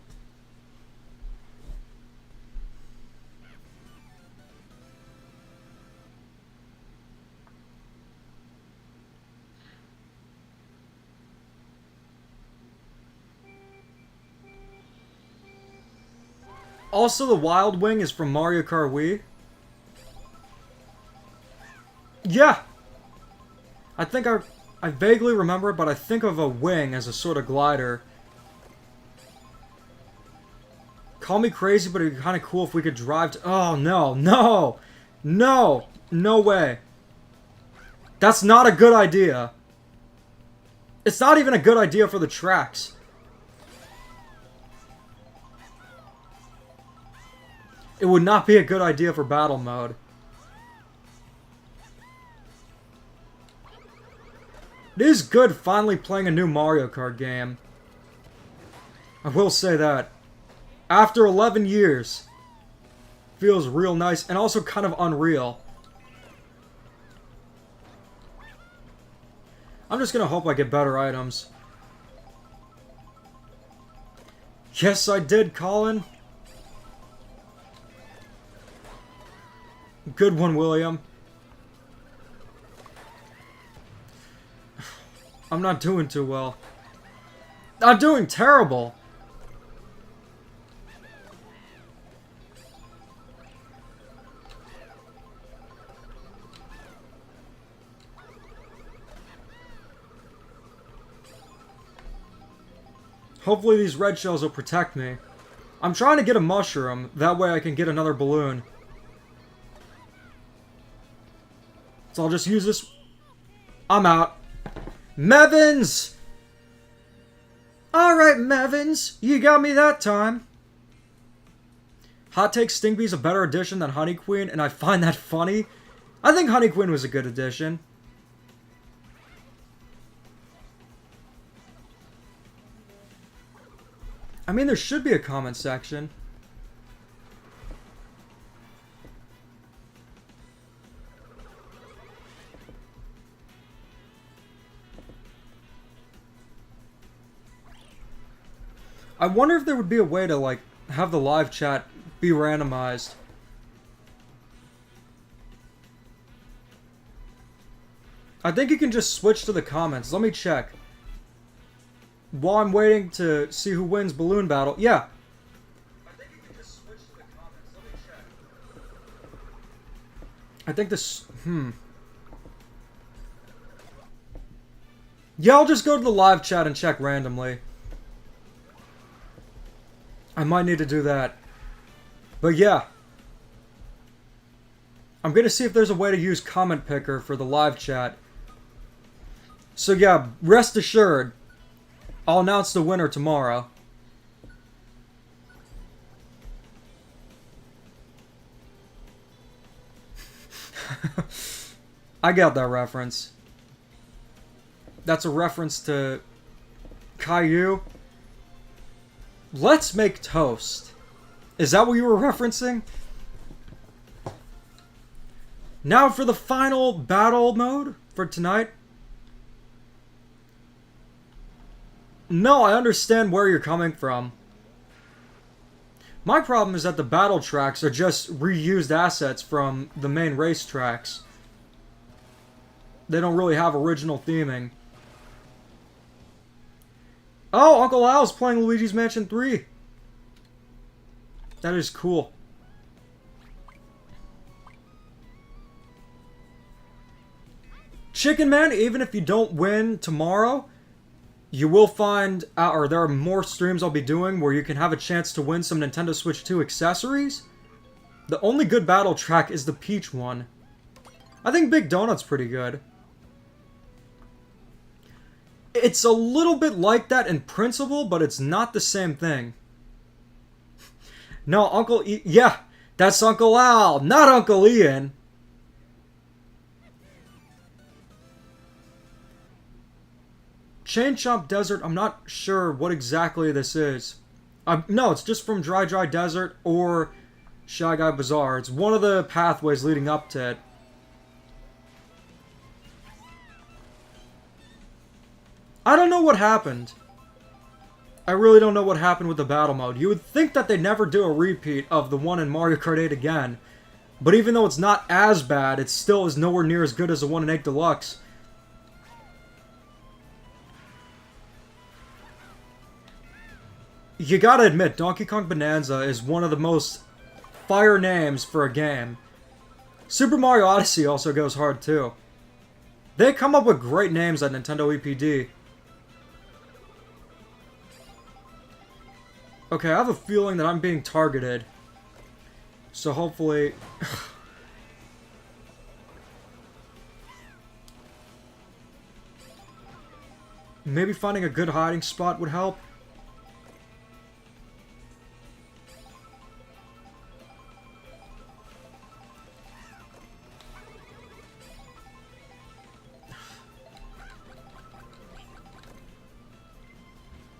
Also, the Wild Wing is from Mario Kart Wii. Yeah! I think I vaguely remember it, but I think of a wing as a sort of glider. Call me crazy, but it'd be kind of cool if we could drive to... Oh, no, no! No! No way. That's not a good idea. It's not even a good idea for the tracks. It would not be a good idea for battle mode. It is good finally playing a new Mario Kart game. I will say that. After 11 years. Feels real nice and also kind of unreal. I'm just gonna hope I get better items. Yes, I did, Colin. Good one, William. I'm not doing too well. I'm doing terrible. Hopefully these red shells will protect me. I'm trying to get a mushroom, that way I can get another balloon. So I'll just use this. I'm out. Mevins! Alright, Mevins. You got me that time. Hot Take Stingbee's a better addition than Honey Queen, and I find that funny. I think Honey Queen was a good addition. I mean, there should be a comment section. I wonder if there would be a way to, like, have the live chat be randomized. I think you can just switch to the comments. Let me check. While I'm waiting to see who wins Balloon Battle. Yeah. I think you can just switch to the comments. Let me check. I think this... Yeah, I'll just go to the live chat and check randomly. I might need to do that. But yeah. I'm gonna see if there's a way to use Comment Picker for the live chat. So yeah, rest assured, I'll announce the winner tomorrow. I got that reference. That's a reference to Caillou. Let's make toast. Is that what you were referencing? Now for the final battle mode for tonight. No, I understand where you're coming from. My problem is that the battle tracks are just reused assets from the main race tracks. They don't really have original theming. Oh, Uncle Al's playing Luigi's Mansion 3. That is cool. Chicken Man, even if you don't win tomorrow, you will find, or there are more streams I'll be doing where you can have a chance to win some Nintendo Switch 2 accessories. The only good battle track is the Peach one. I think Big Donut's pretty good. It's a little bit like that in principle, but it's not the same thing. No, yeah, that's Uncle Al, not Uncle Ian. Chain Chomp Desert, I'm not sure what exactly this is. No, it's just from Dry Dry Desert or Shy Guy Bazaar. It's one of the pathways leading up to it. I don't know what happened. I really don't know what happened with the battle mode. You would think that they'd never do a repeat of the one in Mario Kart 8 again. But even though it's not as bad, it still is nowhere near as good as the one in 8 Deluxe. You gotta admit, Donkey Kong Bonanza is one of the most fire names for a game. Super Mario Odyssey also goes hard too. They come up with great names at Nintendo EPD. Okay, I have a feeling that I'm being targeted. So hopefully... Maybe finding a good hiding spot would help.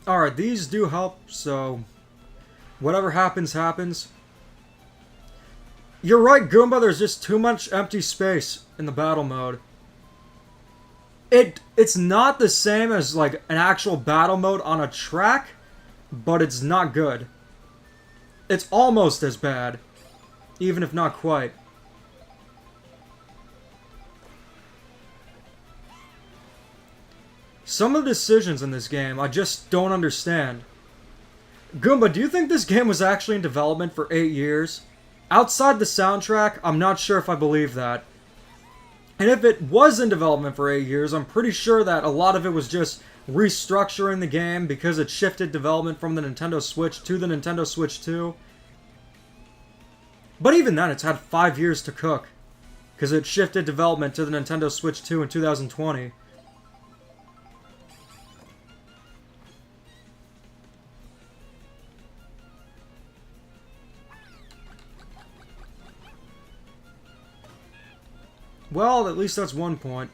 Alright, these do help, so... Whatever happens, happens. You're right, Goomba, there's just too much empty space in the battle mode. It's not the same as, like, an actual battle mode on a track, but it's not good. It's almost as bad, even if not quite. Some of the decisions in this game, I just don't understand. Goomba, do you think this game was actually in development for 8 years? Outside the soundtrack, I'm not sure if I believe that. And if it was in development for 8 years, I'm pretty sure that a lot of it was just restructuring the game because it shifted development from the Nintendo Switch to the Nintendo Switch 2. But even then, it's had 5 years to cook, because it shifted development to the Nintendo Switch 2 in 2020. Well, at least that's one point.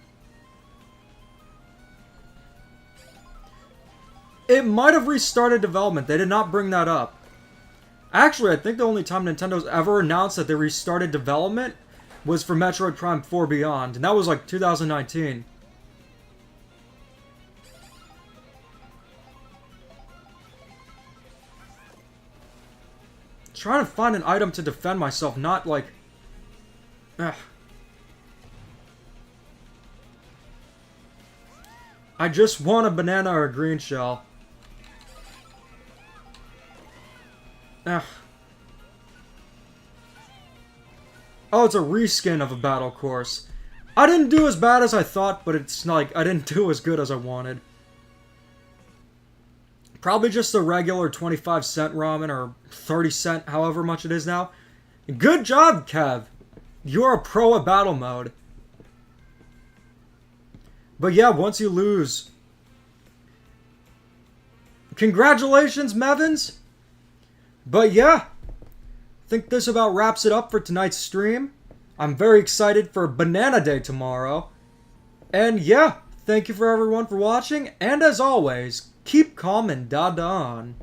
It might have restarted development. They did not bring that up. Actually, I think the only time Nintendo's ever announced that they restarted development was for Metroid Prime 4 Beyond, and that was like 2019. Trying to find an item to defend myself, not like... Ugh. I just want a banana or a green shell. Ugh. Oh, it's a reskin of a battle course. I didn't do as bad as I thought, but it's like, I didn't do as good as I wanted. Probably just the regular 25-cent ramen, or 30-cent, however much it is now. Good job, Kev! You're a pro at battle mode. But yeah, once you lose... Congratulations, Mevins! But yeah, I think this about wraps it up for tonight's stream. I'm very excited for Banana Day tomorrow. And yeah, thank you for everyone for watching, and as always, keep calm and da-da on.